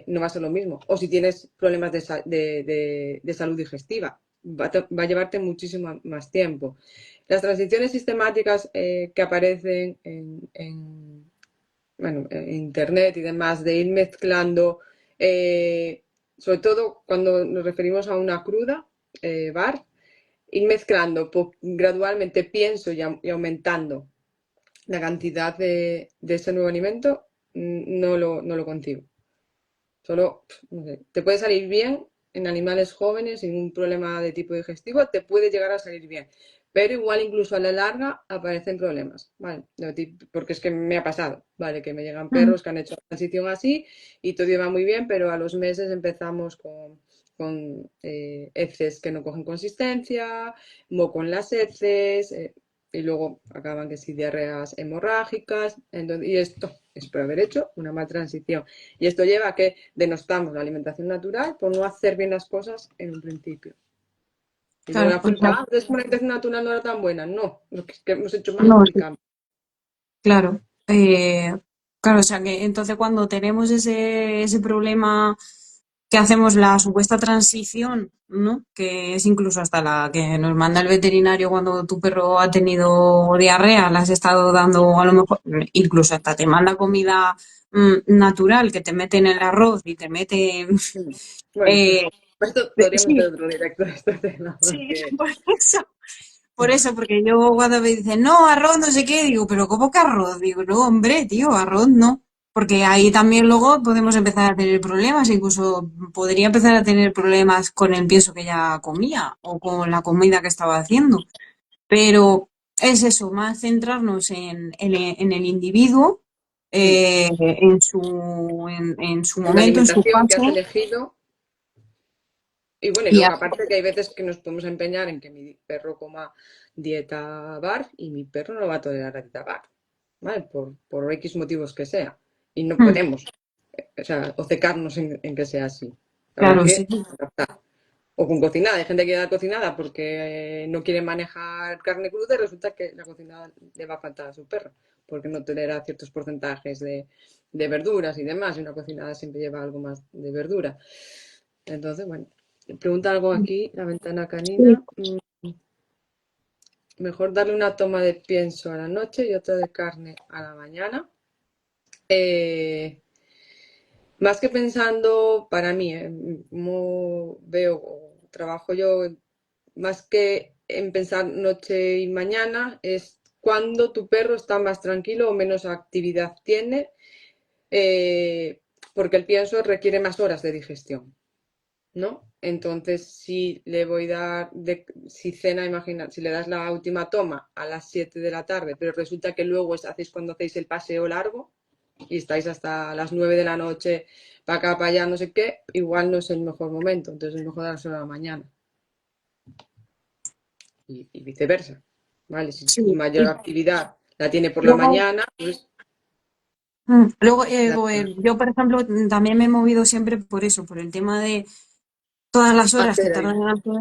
no va a ser lo mismo. O si tienes problemas de salud digestiva, va a llevarte muchísimo más tiempo. Las transiciones sistemáticas que aparecen bueno, en internet y demás, de ir mezclando, eh, sobre todo cuando nos referimos a una cruda, bar, ir mezclando gradualmente pienso y aumentando la cantidad de ese nuevo alimento, no lo consigo. Solo, no sé, te puede salir bien en animales jóvenes sin un problema de tipo digestivo, te puede llegar a salir bien. Pero igual incluso a la larga aparecen problemas, ¿vale? Porque es que me ha pasado, ¿vale? Que me llegan Ujú. perros que han hecho la transición así y todo iba muy bien, pero a los meses empezamos con heces que no cogen consistencia, moco en las heces, y luego acaban que sí diarreas hemorrágicas, entonces, y esto es por haber hecho una mala transición. Y esto lleva a que denostamos la alimentación natural por no hacer bien las cosas en un principio. Y luego Claro, la o gente, sea, es que una alimentación natural no era tan buena. No, lo que hemos hecho mal no, el sí, cambio. claro. Claro, o sea que entonces cuando tenemos ese problema que hacemos la supuesta transición, ¿no? Que es incluso hasta la que nos manda el veterinario cuando tu perro ha tenido diarrea, le has estado dando a lo mejor, incluso hasta te manda comida natural que te mete en el arroz y te mete Bueno, eh, esto podríamos sí, hacer otro directo de este tema, sí, porque por eso. Por eso, porque yo cuando me dicen, no, arroz, no sé qué, digo, pero ¿cómo que arroz? Digo, no, hombre, tío, arroz no. Porque ahí también luego podemos empezar a tener problemas, incluso podría empezar a tener problemas con el pienso que ya comía o con la comida que estaba haciendo. Pero es eso, más centrarnos en el individuo, en su en la momento, en su alimentación que fase, has elegido. Y bueno, y y luego ya. aparte que hay veces que nos podemos empeñar en que mi perro coma dieta bar y mi perro no va a tolerar la dieta bar, ¿vale? Por X motivos que sea. Y no Mm, podemos, o sea, obcecarnos en que sea así. Habrá claro, sí, que adaptar. O con cocinada. Hay gente que da cocinada porque no quiere manejar carne cruda y resulta que la cocinada le va a faltar a su perro porque no tolera ciertos porcentajes de verduras y demás. Y una cocinada siempre lleva algo más de verdura. Entonces, bueno, pregunta algo aquí, la ventana sí. canina. Mejor darle una toma de pienso a la noche y otra de carne a la mañana. Eh, Más que pensando para mí, cómo veo o trabajo yo, más que en pensar noche y mañana es cuando tu perro está más tranquilo o menos actividad tiene, porque el pienso requiere más horas de digestión, ¿no? Entonces, si le voy a dar, si cena, imagina, si le das la última toma a las 7 de la tarde, pero resulta que luego hacéis cuando hacéis el paseo largo y estáis hasta las 9 de la noche, para acá, para allá, no sé qué, igual no es el mejor momento, entonces es mejor dárselo a la mañana y viceversa, ¿vale? Si Sí, su mayor y actividad la tiene por la luego, mañana, pues luego la- yo, por ejemplo, también me he movido siempre por eso, por el tema de todas las horas que hacer ahí. tardan en hacer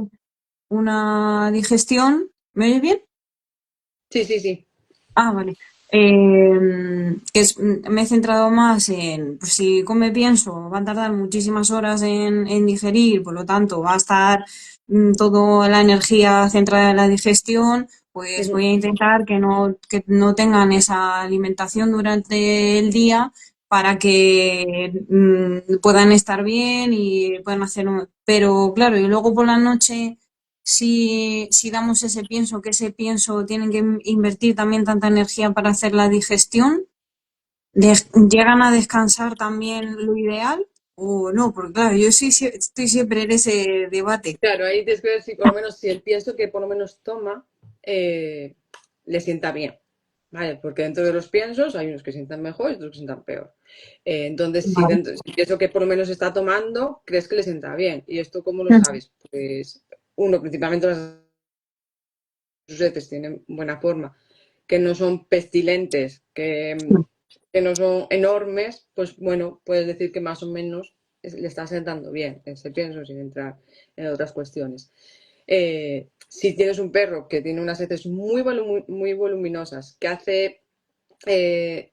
una digestión. ¿Me oyes bien? Sí, sí, sí. Ah, vale. Me he centrado más en, pues si come pienso, va a tardar muchísimas horas en digerir, por lo tanto, va a estar toda la energía centrada en la digestión, pues Ujú. voy a intentar que no tengan esa alimentación durante el día para que puedan estar bien y puedan hacer un... Pero claro, y luego por la noche si damos ese pienso, que ese pienso tienen que invertir también tanta energía para hacer la digestión, ¿llegan a descansar también lo ideal o no? Porque claro, yo estoy siempre en ese debate. Claro, ahí tienes que ver si por lo menos si el pienso que por lo menos toma eh, le sienta bien, ¿vale? Porque dentro de los piensos hay unos que sientan mejor y otros que sientan peor. Entonces, Vale. si el pienso que por lo menos está tomando, crees que le sienta bien. ¿Y esto cómo lo sabes? Pues uno, principalmente las veces tienen buena forma, que no son pestilentes, que no son enormes, pues bueno, puedes decir que más o menos le está sentando bien ese pienso sin entrar en otras cuestiones. Si tienes un perro que tiene unas heces muy voluminosas, que hace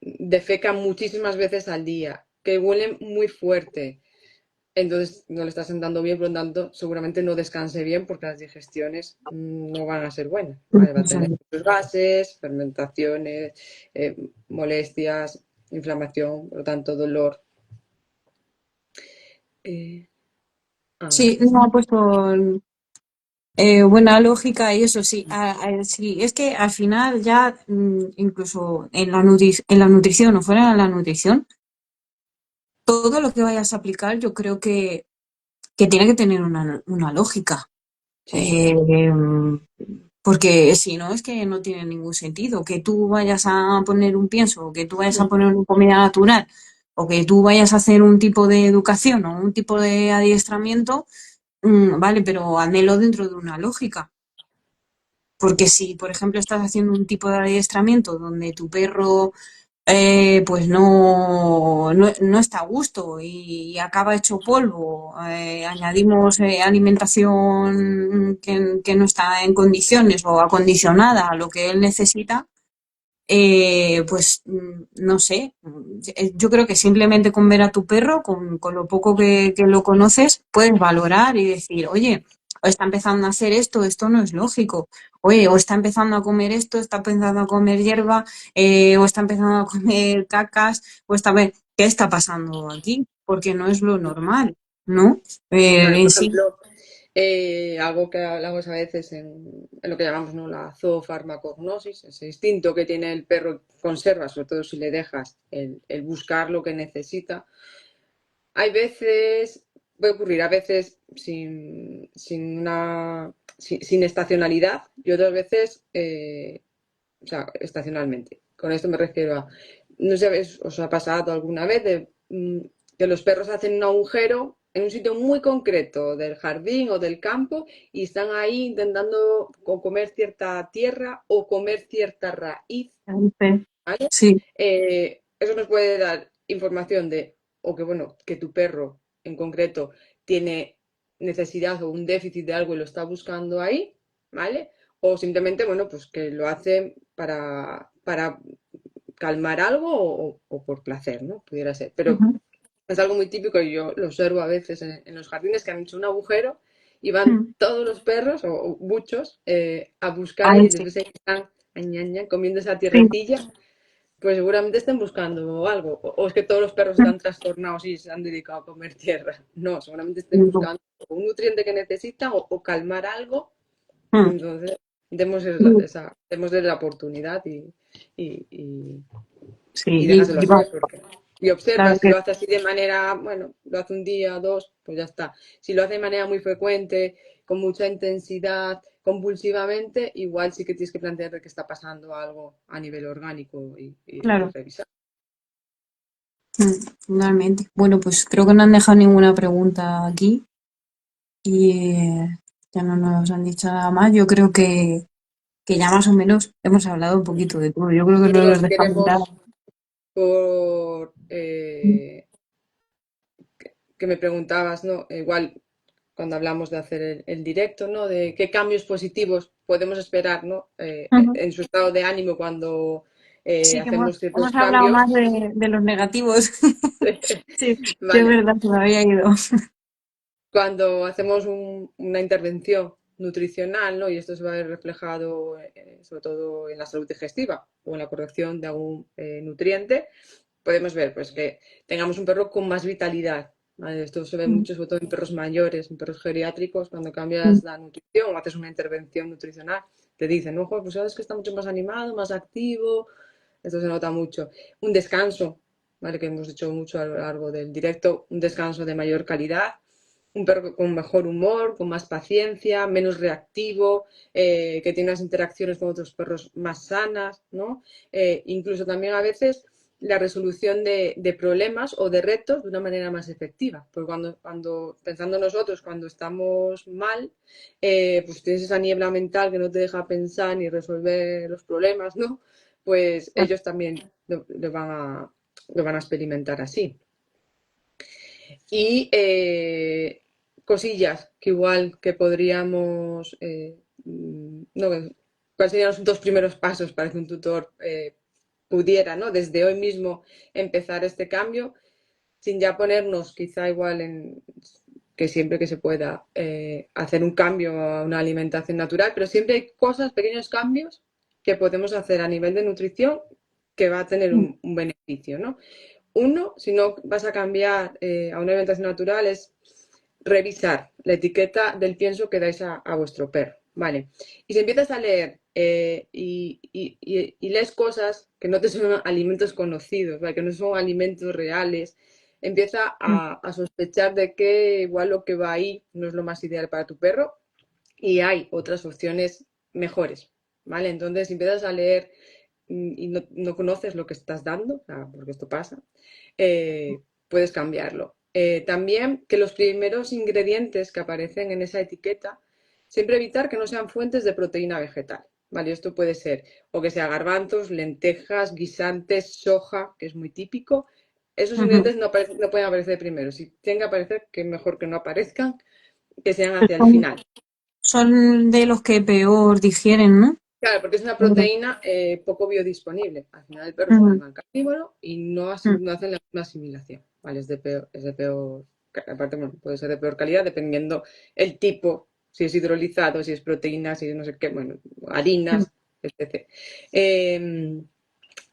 defeca muchísimas veces al día, que huele muy fuerte, entonces no le está sentando bien, por lo tanto, seguramente no descanse bien porque las digestiones no van a ser buenas. ¿Vale? Va a tener muchos gases, fermentaciones, molestias, inflamación, por lo tanto, dolor. Eh, a ver. Sí, no ha puesto buena lógica y eso sí, sí, es que al final ya incluso en la nutrición o fuera de la nutrición, todo lo que vayas a aplicar yo creo que tiene que tener una lógica. Sí, Eh, Porque si no, es que no tiene ningún sentido. Que tú vayas a poner un pienso, o que tú vayas a poner una comida natural, o que tú vayas a hacer un tipo de educación o un tipo de adiestramiento, vale, pero házmelo dentro de una lógica. Porque si, por ejemplo, estás haciendo un tipo de adiestramiento donde tu perro pues no está a gusto y acaba hecho polvo. Añadimos alimentación que no está en condiciones o acondicionada a lo que él necesita, pues no sé. Yo creo que simplemente con ver a tu perro, con lo poco que lo conoces, puedes valorar y decir, oye, o está empezando a hacer esto, esto no es lógico. Oye, o está empezando a comer esto, está empezando a comer hierba, o está empezando a comer cacas, ¿qué está pasando aquí? Porque no es lo normal, ¿no? vale, En por sí. ejemplo, algo que hablamos a veces en lo que llamamos, ¿no?, la zoofarmacognosis, ese instinto que tiene el perro, conserva, sobre todo si le dejas el buscar lo que necesita. Hay veces, puede ocurrir a veces sin estacionalidad y otras veces, o sea, estacionalmente. Con esto me refiero a, no sé si os ha pasado alguna vez que los perros hacen un agujero en un sitio muy concreto del jardín o del campo y están ahí intentando comer cierta tierra o comer cierta raíz, ¿vale? Sí. Eso nos puede dar información de, o que bueno, que tu perro en concreto tiene necesidad o un déficit de algo y lo está buscando ahí, ¿vale? O simplemente, bueno, pues que lo hace para calmar algo o por placer, ¿no? Pudiera ser. Pero Ujú. es algo muy típico y yo lo observo a veces en los jardines que han hecho un agujero y van Mm. todos los perros o muchos a buscar Ahí y sí. después ahí están comiendo esa Sí. tierrecilla, pues seguramente estén buscando algo. O es que todos los perros están trastornados y se han dedicado a comer tierra. No, seguramente estén No. buscando un nutriente que necesitan o calmar algo. Mm. Entonces, démosle la oportunidad Sí, y déjaselo hacer. vamos, Y observa, claro si que lo hace así de manera, bueno, lo hace un día, dos, pues ya está. Si lo hace de manera muy frecuente, con mucha intensidad, compulsivamente, igual sí que tienes que plantear que está pasando algo a nivel orgánico y claro. revisar. Totalmente. Bueno, pues creo que no han dejado ninguna pregunta aquí y ya no nos han dicho nada más. Yo creo que ya más o menos hemos hablado un poquito de todo. Yo creo que Y no luego, nos si dejamos nada. queremos, por que me preguntabas, ¿no? Igual cuando hablamos de hacer el directo, ¿no? De qué cambios positivos podemos esperar, ¿no? Ujú. En su estado de ánimo cuando Sí, que hacemos ciertos hemos hablado más cambios. de los negativos. Sí, sí, es Vale, verdad, se me había ido. cuando hacemos una intervención nutricional, ¿no? Y esto se va a ver reflejado sobre todo en la salud digestiva o en la corrección de algún nutriente, podemos ver pues, que tengamos un perro con más vitalidad. ¿Vale? Esto se ve mucho, sobre todo en perros mayores, en perros geriátricos, cuando cambias la nutrición o haces una intervención nutricional, te dicen, ojo, pues sabes que está mucho más animado, más activo, esto se nota mucho. Un descanso, ¿vale? Que hemos hecho mucho a lo largo del directo, un descanso de mayor calidad, un perro con mejor humor, con más paciencia, menos reactivo, que tiene unas interacciones con otros perros más sanas, ¿no? Incluso también a veces la resolución de problemas o de retos de una manera más efectiva. Porque cuando pensando nosotros, cuando estamos mal, pues tienes esa niebla mental que no te deja pensar ni resolver los problemas, ¿no? Pues ellos también lo van a experimentar así. Y cosillas que igual que podríamos, no, ¿cuáles serían los dos primeros pasos para que un tutor pudiera, ¿no? Desde hoy mismo empezar este cambio, sin ya ponernos quizá igual en que siempre que se pueda hacer un cambio a una alimentación natural, pero siempre hay cosas, pequeños cambios que podemos hacer a nivel de nutrición que va a tener un beneficio, ¿no? Uno, si no vas a cambiar a una alimentación natural, es revisar la etiqueta del pienso que dais a vuestro perro. Vale. Y si empiezas a leer y lees cosas que no te son alimentos conocidos, ¿vale? Que no son alimentos reales, empieza a sospechar de que igual lo que va ahí no es lo más ideal para tu perro y hay otras opciones mejores. ¿Vale? Entonces empiezas a leer y no conoces lo que estás dando, o sea, porque esto pasa, puedes cambiarlo. También que los primeros ingredientes que aparecen en esa etiqueta, siempre evitar que no sean fuentes de proteína vegetal. ¿Vale? Esto puede ser o que sea garbanzos, lentejas, guisantes, soja, que es muy típico. Esos Ujú. ingredientes no pueden aparecer primero. Si tienen que aparecer, que mejor que no aparezcan, que sean hacia el Son, final. son de los que peor digieren, ¿no? Claro, porque es una Ujú. proteína poco biodisponible. Al final el perro es un animal carnívoro y no hacen la misma asimilación. ¿Vale? Es de peor, aparte bueno, puede ser de peor calidad dependiendo el tipo, si es hidrolizado, si es proteína, si es no sé qué, bueno, harinas, etc. Eh,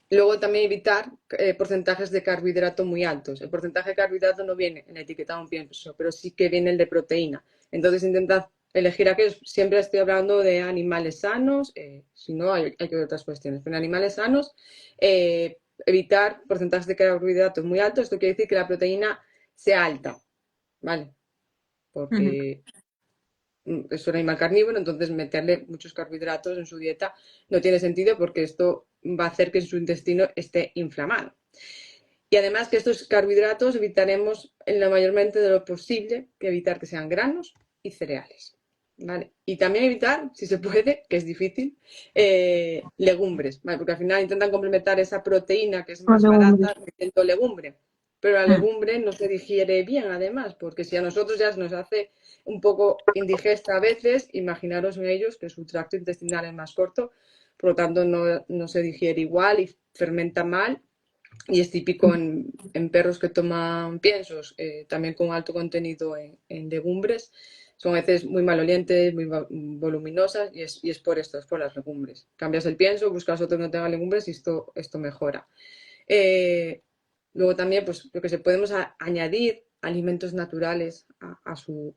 Luego también evitar porcentajes de carbohidrato muy altos. El porcentaje de carbohidrato no viene en la etiqueta de un pienso, pero sí que viene el de proteína. Entonces intentad elegir aquellos. Siempre estoy hablando de animales sanos, si no hay que ver otras cuestiones. Pero en animales sanos, evitar porcentajes de carbohidratos muy altos. Esto quiere decir que la proteína sea alta, ¿vale? Ujú. Porque es un animal carnívoro, entonces meterle muchos carbohidratos en su dieta no tiene sentido porque esto va a hacer que su intestino esté inflamado. Y además que estos carbohidratos evitaremos en la mayormente de lo posible que evitar que sean granos y cereales. ¿Vale? Y también evitar, si se puede, que es difícil, legumbres, ¿vale? Porque al final intentan complementar esa proteína que es Con más legumbres. barata metiendo legumbre. Pero la Mm. legumbre no se digiere bien, además, porque si a nosotros ya se nos hace un poco indigesta a veces, imaginaros en ellos que su tracto intestinal es más corto, por lo tanto no se digiere igual y fermenta mal y es típico en perros que toman piensos, también con alto contenido en legumbres. Son a veces muy malolientes, muy voluminosas y es por esto, es por las legumbres. Cambias el pienso, buscas otro que no tenga legumbres y esto mejora. Eh, Luego también, pues lo que se podemos añadir alimentos naturales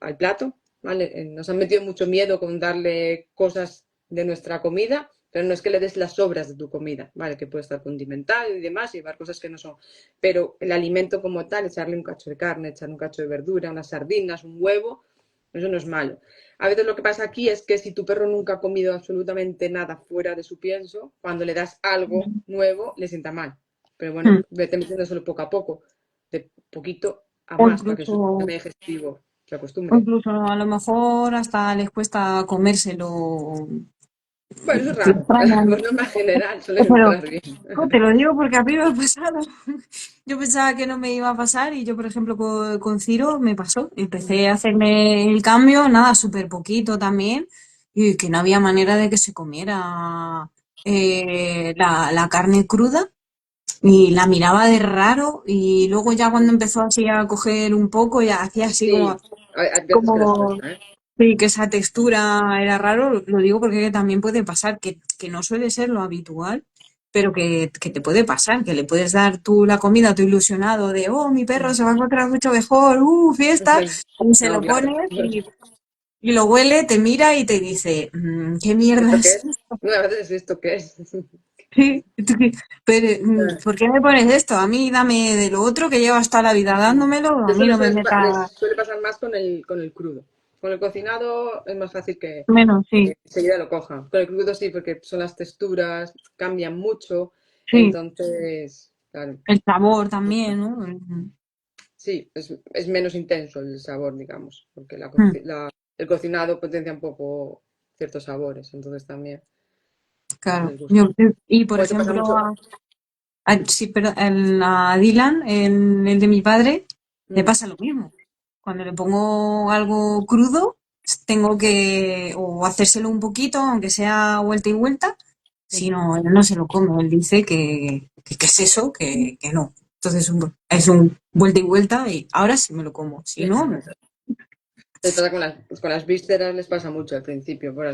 al plato, ¿vale? Nos han metido mucho miedo con darle cosas de nuestra comida, pero no es que le des las sobras de tu comida, ¿vale? Que puede estar condimentado y demás, y llevar cosas que no son. Pero el alimento como tal, echarle un cacho de carne, echarle un cacho de verdura, unas sardinas, un huevo, eso no es malo. A veces lo que pasa aquí es que si tu perro nunca ha comido absolutamente nada fuera de su pienso, cuando le das algo nuevo, le sienta mal. Pero bueno, Mm. vete metiéndoselo poco a poco, de poquito a O más, para que incluso, su sistema digestivo se o acostumbre. incluso a lo mejor hasta les cuesta comérselo. Bueno, eso es Se raro. extrañan. Por norma general suelen Pero entrar bien. no, te lo digo porque a mí me ha pasado. Yo pensaba que no me iba a pasar y yo, por ejemplo, con Ciro me pasó. Empecé a hacerme el cambio, nada, súper poquito también, y que no había manera de que se comiera la carne cruda y la miraba de raro y luego ya cuando empezó así a coger un poco, ya hacía así Sí, hay veces que les como cuesta, ¿eh? sí, que esa textura era raro, lo digo porque también puede pasar, que no suele ser lo habitual, pero que te puede pasar, que le puedes dar tú la comida, tú ilusionado de, oh, mi perro se va a encontrar mucho mejor, fiesta, y se No, lo claro. pones y lo huele, te mira y te dice, ¿qué mierda ¿Esto qué es es? esto? No, a veces esto qué es. Sí, pero, ¿por qué me pones esto? A mí dame de lo otro que llevas toda la vida dándomelo, a Eso mí no me les meta suele pasar más con el crudo. Con el cocinado es más fácil menos, sí, que enseguida lo cojan. Con el crudo sí, porque son las texturas, cambian mucho. sí, Entonces, claro, el sabor también, ¿no? sí, es menos intenso el sabor, digamos, porque Mm. el cocinado potencia un poco ciertos sabores, entonces también Claro, les gusta. y por O eso pasa ejemplo, mucho. sí, pero a Dylan, el de mi padre, le Mm, pasa lo mismo. Cuando le pongo algo crudo, tengo que o hacérselo un poquito, aunque sea vuelta y vuelta, si ujú. no, él no se lo come. Él dice que es eso, que no. Entonces es un vuelta y vuelta y ahora sí me lo como, si no, no. Les pasa pues con las vísceras, les pasa mucho al principio, porque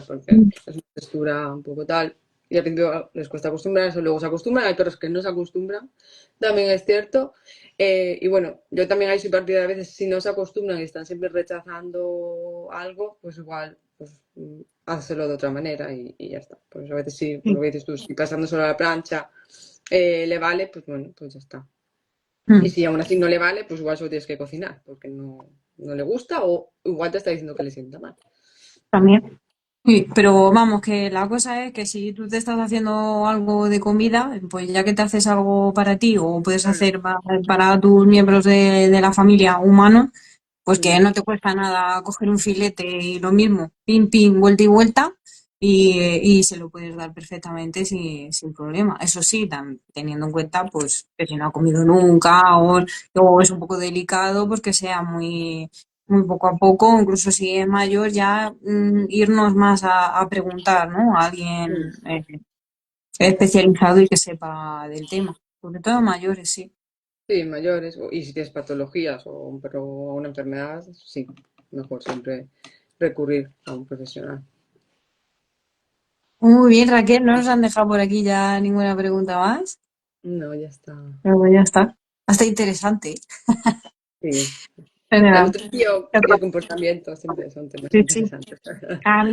es una textura un poco tal. Y al principio les cuesta acostumbrarse, luego se acostumbran. Hay perros que no se acostumbran, también es cierto. Y bueno, yo también hay soy partida a veces, si no se acostumbran y están siempre rechazando algo, pues igual, pues hácelo de otra manera y ya está. Pues a veces sí, pues lo Sí. que dices tú, si pasando solo a la plancha le vale, pues bueno, pues ya está. Y Mm. si aún así no le vale, pues igual solo tienes que cocinar, porque no le gusta o igual te está diciendo que le sienta mal. También. Sí, pero vamos, que la cosa es que si tú te estás haciendo algo de comida, pues ya que te haces algo para ti o puedes Claro. hacer para tus miembros de la familia humanos, pues que Mm, no te cuesta nada coger un filete y lo mismo, pim, pim, vuelta y vuelta, y se lo puedes dar perfectamente sin problema. Eso sí, teniendo en cuenta pues que si no ha comido nunca o es un poco delicado, pues que sea muy poco a poco, incluso si es mayor, ya irnos más a preguntar, ¿no? A alguien mm. especializado y que sepa del tema. Sobre todo mayores, sí. Sí, mayores, y si tienes patologías o una enfermedad, sí, mejor siempre recurrir a un profesional. Muy bien, Raquel, no nos han dejado por aquí ya ninguna pregunta más, No, ya está. pero bueno, ya está. Hasta interesante. Sí. La Genial. nutrición y el comportamiento siempre son temas Sí, sí. interesantes. A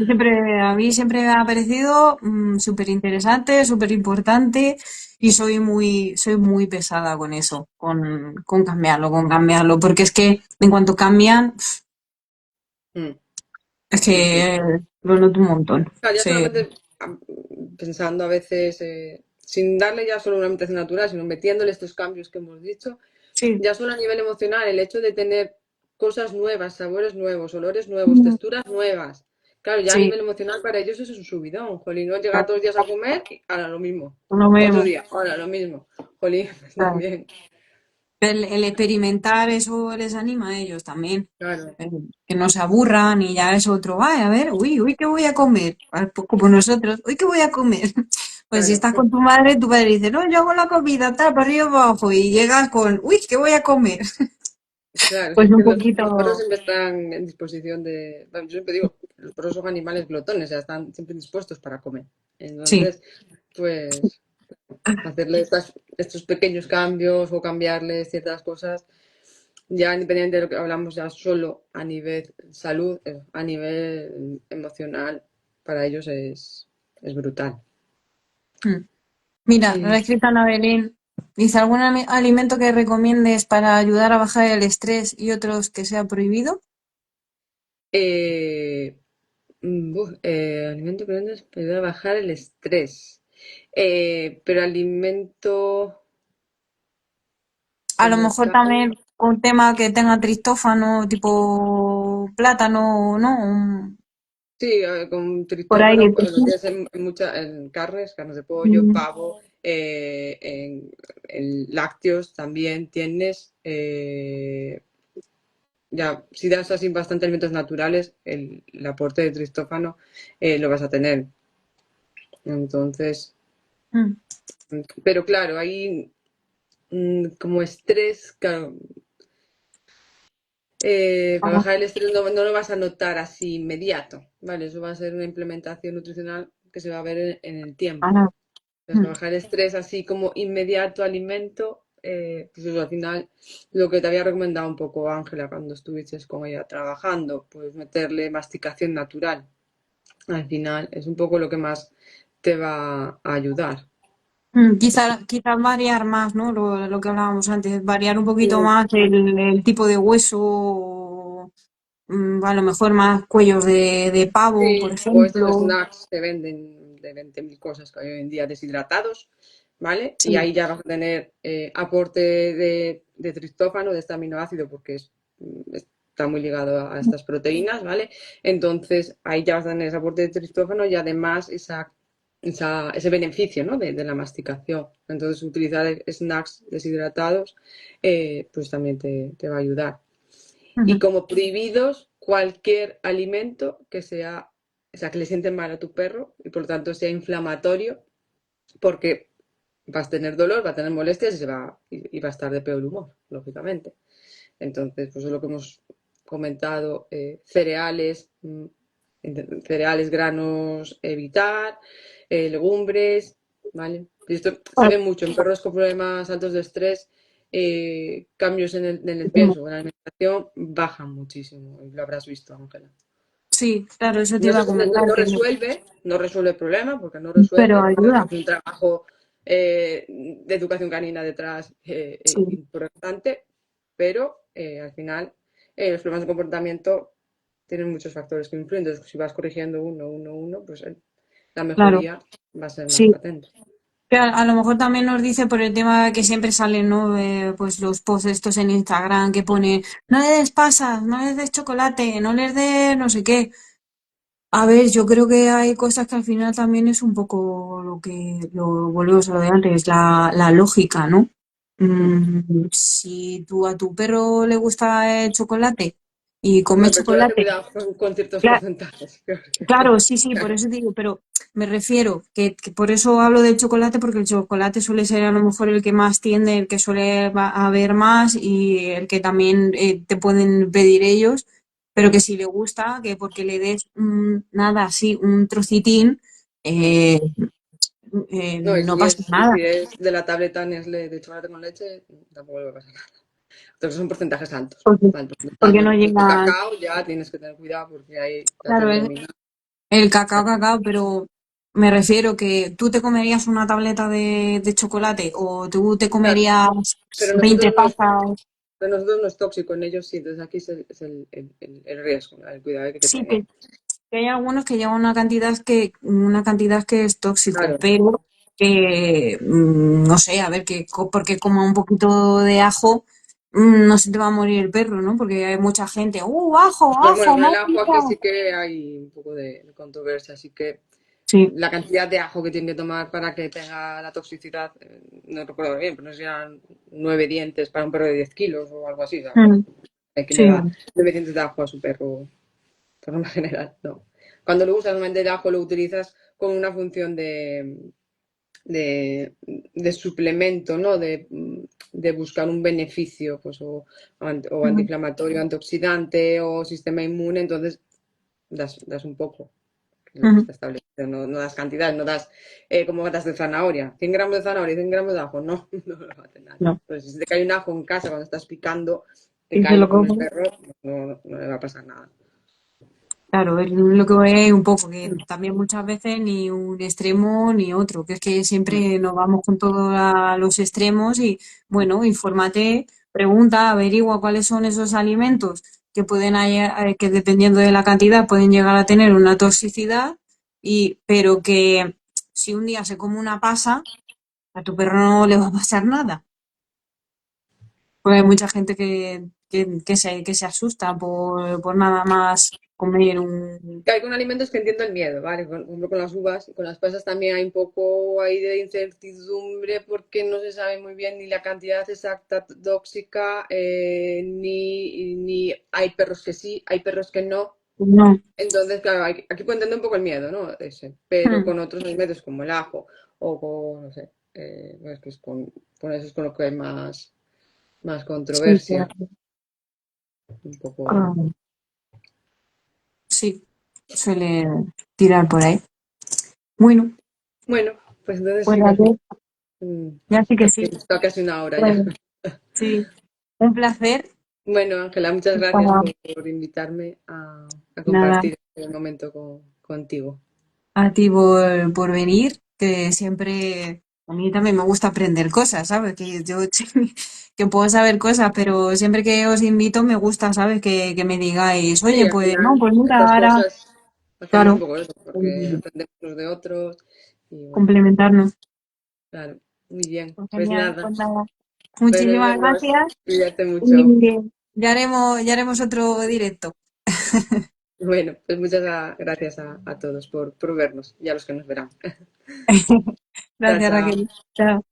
mí siempre me ha parecido súper interesante, súper importante y soy muy pesada con eso, con cambiarlo, porque es que en cuanto cambian, Mm, es sí, sí. que lo noto un montón. Claro, ya Sí, solamente pensando a veces, sin darle ya solo una alimentación natural, sino metiéndole estos cambios que hemos dicho, sí, ya solo a nivel emocional, el hecho de tener cosas nuevas, sabores nuevos, olores nuevos, mm, texturas nuevas. Claro, ya a sí, nivel emocional para ellos eso es un subidón. Jolín, no llega claro, todos los días a comer y ahora lo mismo. lo Otro mismo, día, ahora lo mismo. Jolín, pues claro. también. El experimentar eso les anima a ellos también. Claro, eh, que no se aburran y ya es otro, ay, a ver, uy, ¿qué voy a comer? Pues como nosotros, uy, ¿qué voy a comer? Pues si claro, estás con tu padre dice, no, yo hago la comida, tal, para arriba y para abajo, y llegas con, uy, ¿qué voy a comer? claro. Pues Es un que los perros poquito, siempre están en disposición de. Bueno, yo siempre digo, los perros son animales glotones, o sea, están siempre dispuestos para comer. sí, Entonces, pues hacerle estos pequeños cambios o cambiarles ciertas cosas, ya independiente de lo que hablamos ya solo a nivel salud, a nivel emocional, para ellos es brutal. Mm. Mira, Mm. la escrita Ana Belén dice: ¿algún alimento que recomiendes para ayudar a bajar el estrés y otros que sea prohibido? Eh, alimento que nos ayuda a bajar el estrés. Pero alimento A lo como mejor tal. también un tema que tenga tristófano, tipo plátano, ¿no? Sí, con Por ahí. triptófano lo tienes en muchas en carnes, carnes de pollo, Mm, pavo, en lácteos también tienes. Ya, si das así bastante alimentos naturales, el aporte de triptófano lo vas a tener. Entonces, mm, pero claro, ahí como estrés, claro, para ajá, bajar el estrés no lo vas a notar así inmediato, ¿vale? Eso va a ser una implementación nutricional que se va a ver en el tiempo. ajá, Entonces, mm, para bajar el estrés así como inmediato alimento, pues eso al final lo que te había recomendado un poco Ángela cuando estuviste con ella trabajando, pues meterle masticación natural. Al final es un poco lo que más te va a ayudar. Quizás variar más, ¿no? Lo que hablábamos antes, variar un poquito Mm. más el tipo de hueso, a lo mejor más cuellos de pavo, por Sí, o estos ejemplo. snacks que venden de 20.000 cosas que hay hoy en día deshidratados, ¿vale? Y Sí, ahí ya vas a tener aporte de triptófano, de este aminoácido, porque está muy ligado a estas proteínas, ¿vale? Entonces ahí ya vas a tener ese aporte de triptófano y además ese beneficio, ¿no? de la masticación. Entonces utilizar snacks deshidratados pues también te va a ayudar. Y ujú, como prohibidos, cualquier alimento que sea, o sea, que le siente mal a tu perro y por lo tanto sea inflamatorio, porque vas a tener dolor, va a tener molestias y va a estar de peor humor, lógicamente. Entonces, pues es lo que hemos comentado, cereales, cereales, granos, evitar, legumbres, ¿vale? Y esto se ve mucho en perros con problemas altos de estrés, cambios en el peso, en la alimentación, bajan muchísimo, y lo habrás visto, Ángela. sí, claro, eso te No, iba a comentar, no resuelve el problema, porque no pero resuelve, porque ayuda. es un trabajo de educación canina detrás Sí, importante, pero al final los problemas de comportamiento tienen muchos factores que influyen. Entonces, si vas corrigiendo uno, pues la claro, mejoría va a ser más sí. patente. Que a lo mejor también nos dice por el tema que siempre salen, ¿no? Pues los posts estos en Instagram que pone: no le des pasas, no les des chocolate, no les des no sé qué. A ver, yo creo que hay cosas que al final también es un poco lo volvemos a lo de antes, la lógica, ¿no? Si tú a tu perro le gusta el chocolate y come No, pero chocolate, chocolate, cuidado con ciertos cla- porcentajes. claro, sí, sí, por eso digo, pero me refiero que por eso hablo del chocolate, porque el chocolate suele ser a lo mejor el que más tiende, el que suele haber más y el que también te pueden pedir ellos, pero que si le gusta, que porque le des nada así, un trocitín, eh, No, y no si pasa es, y nada. si es de la tableta Nestlé de chocolate con leche, tampoco le va a pasar nada. Entonces son porcentajes altos. Porque, Vale, pues porque no los de llega, cacao ya tienes que tener cuidado porque ahí la claro, teobromina. el cacao, cacao, pero me refiero que tú te comerías una tableta de chocolate o tú te Claro, comerías pero 20 pasas. nosotros no es tóxico, en ellos sí. Entonces aquí es el riesgo, el cuidado que hay que Sí, tener. que hay algunos que llevan una cantidad que es tóxico, Claro. pero que, no sé, a ver, porque como un poquito de ajo, no se te va a morir el perro, ¿no? Porque hay mucha gente: ajo, Pero bueno, ajo, con el más ajo aquí pica". sí que hay un poco de controversia, así que Sí. la cantidad de ajo que tiene que tomar para que tenga la toxicidad, no recuerdo bien, pero no sé si eran 9 dientes para un perro de 10 kilos o algo así, ¿sabes? Mm, Hay que le sí, da 9 dientes de ajo a su perro, por norma general, no. Cuando lo usas, normalmente el ajo lo utilizas con una función de suplemento, ¿no? De buscar un beneficio, pues, o mm, antiinflamatorio, antioxidante o sistema inmune, entonces das un poco, que es lo que mm, está establecido, no das cantidad, no das como das de zanahoria, 100 gramos de zanahoria, 100 gramos de ajo, no, no lo va a tener. no. Pues si te cae un ajo en casa cuando estás picando, te Y se cae lo con el como. perro, no le va a pasar nada. Claro, es lo que voy un poco, que también muchas veces ni un extremo ni otro, que es que Mm. siempre nos vamos con todos los extremos y bueno, infórmate, pregunta, averigua cuáles son esos alimentos que que dependiendo de la cantidad pueden llegar a tener una toxicidad pero que si un día se come una pasa, a tu perro no le va a pasar nada. Porque hay mucha gente que se asusta por nada más comer un... Que hay con alimentos que entiendo el miedo, ¿vale? Por ejemplo, con las uvas y con las pasas también hay un poco ahí de incertidumbre porque no se sabe muy bien ni la cantidad exacta tóxica, ni hay perros que sí, hay perros que no. No. Entonces, claro, aquí puedo entender un poco el miedo, ¿no? Ese. Pero con otros alimentos como el ajo o con, no sé, pues con eso es con lo que hay más Sí, controversia. claro. Un poco. Ah, sí, suele tirar por ahí. Bueno, Bueno, pues entonces pues sí, al final. Raquel, ya sí que sí. Está casi una hora ya. Pues, sí, un placer. Bueno, Ángela, muchas gracias Para por invitarme a nada, compartir este momento contigo. a ti por venir, que siempre, a mí también me gusta aprender cosas, ¿sabes? Que yo que puedo saber cosas, pero siempre que os invito me gusta, ¿sabes? Que me digáis, Sí, oye, al pues no, final pues mira, estas ahora, cosas hacemos un claro, poco eso, porque aprendemos unos de otros y bueno, complementarnos. claro, muy bien. Pues Pues genial, nada, pues nada. pues nos Muchísimas vemos. gracias Cuídate mucho. y ya haremos otro directo. Bueno, pues muchas gracias a todos por vernos y a los que nos verán. Chao, Gracias, chao. Raquel. Chao.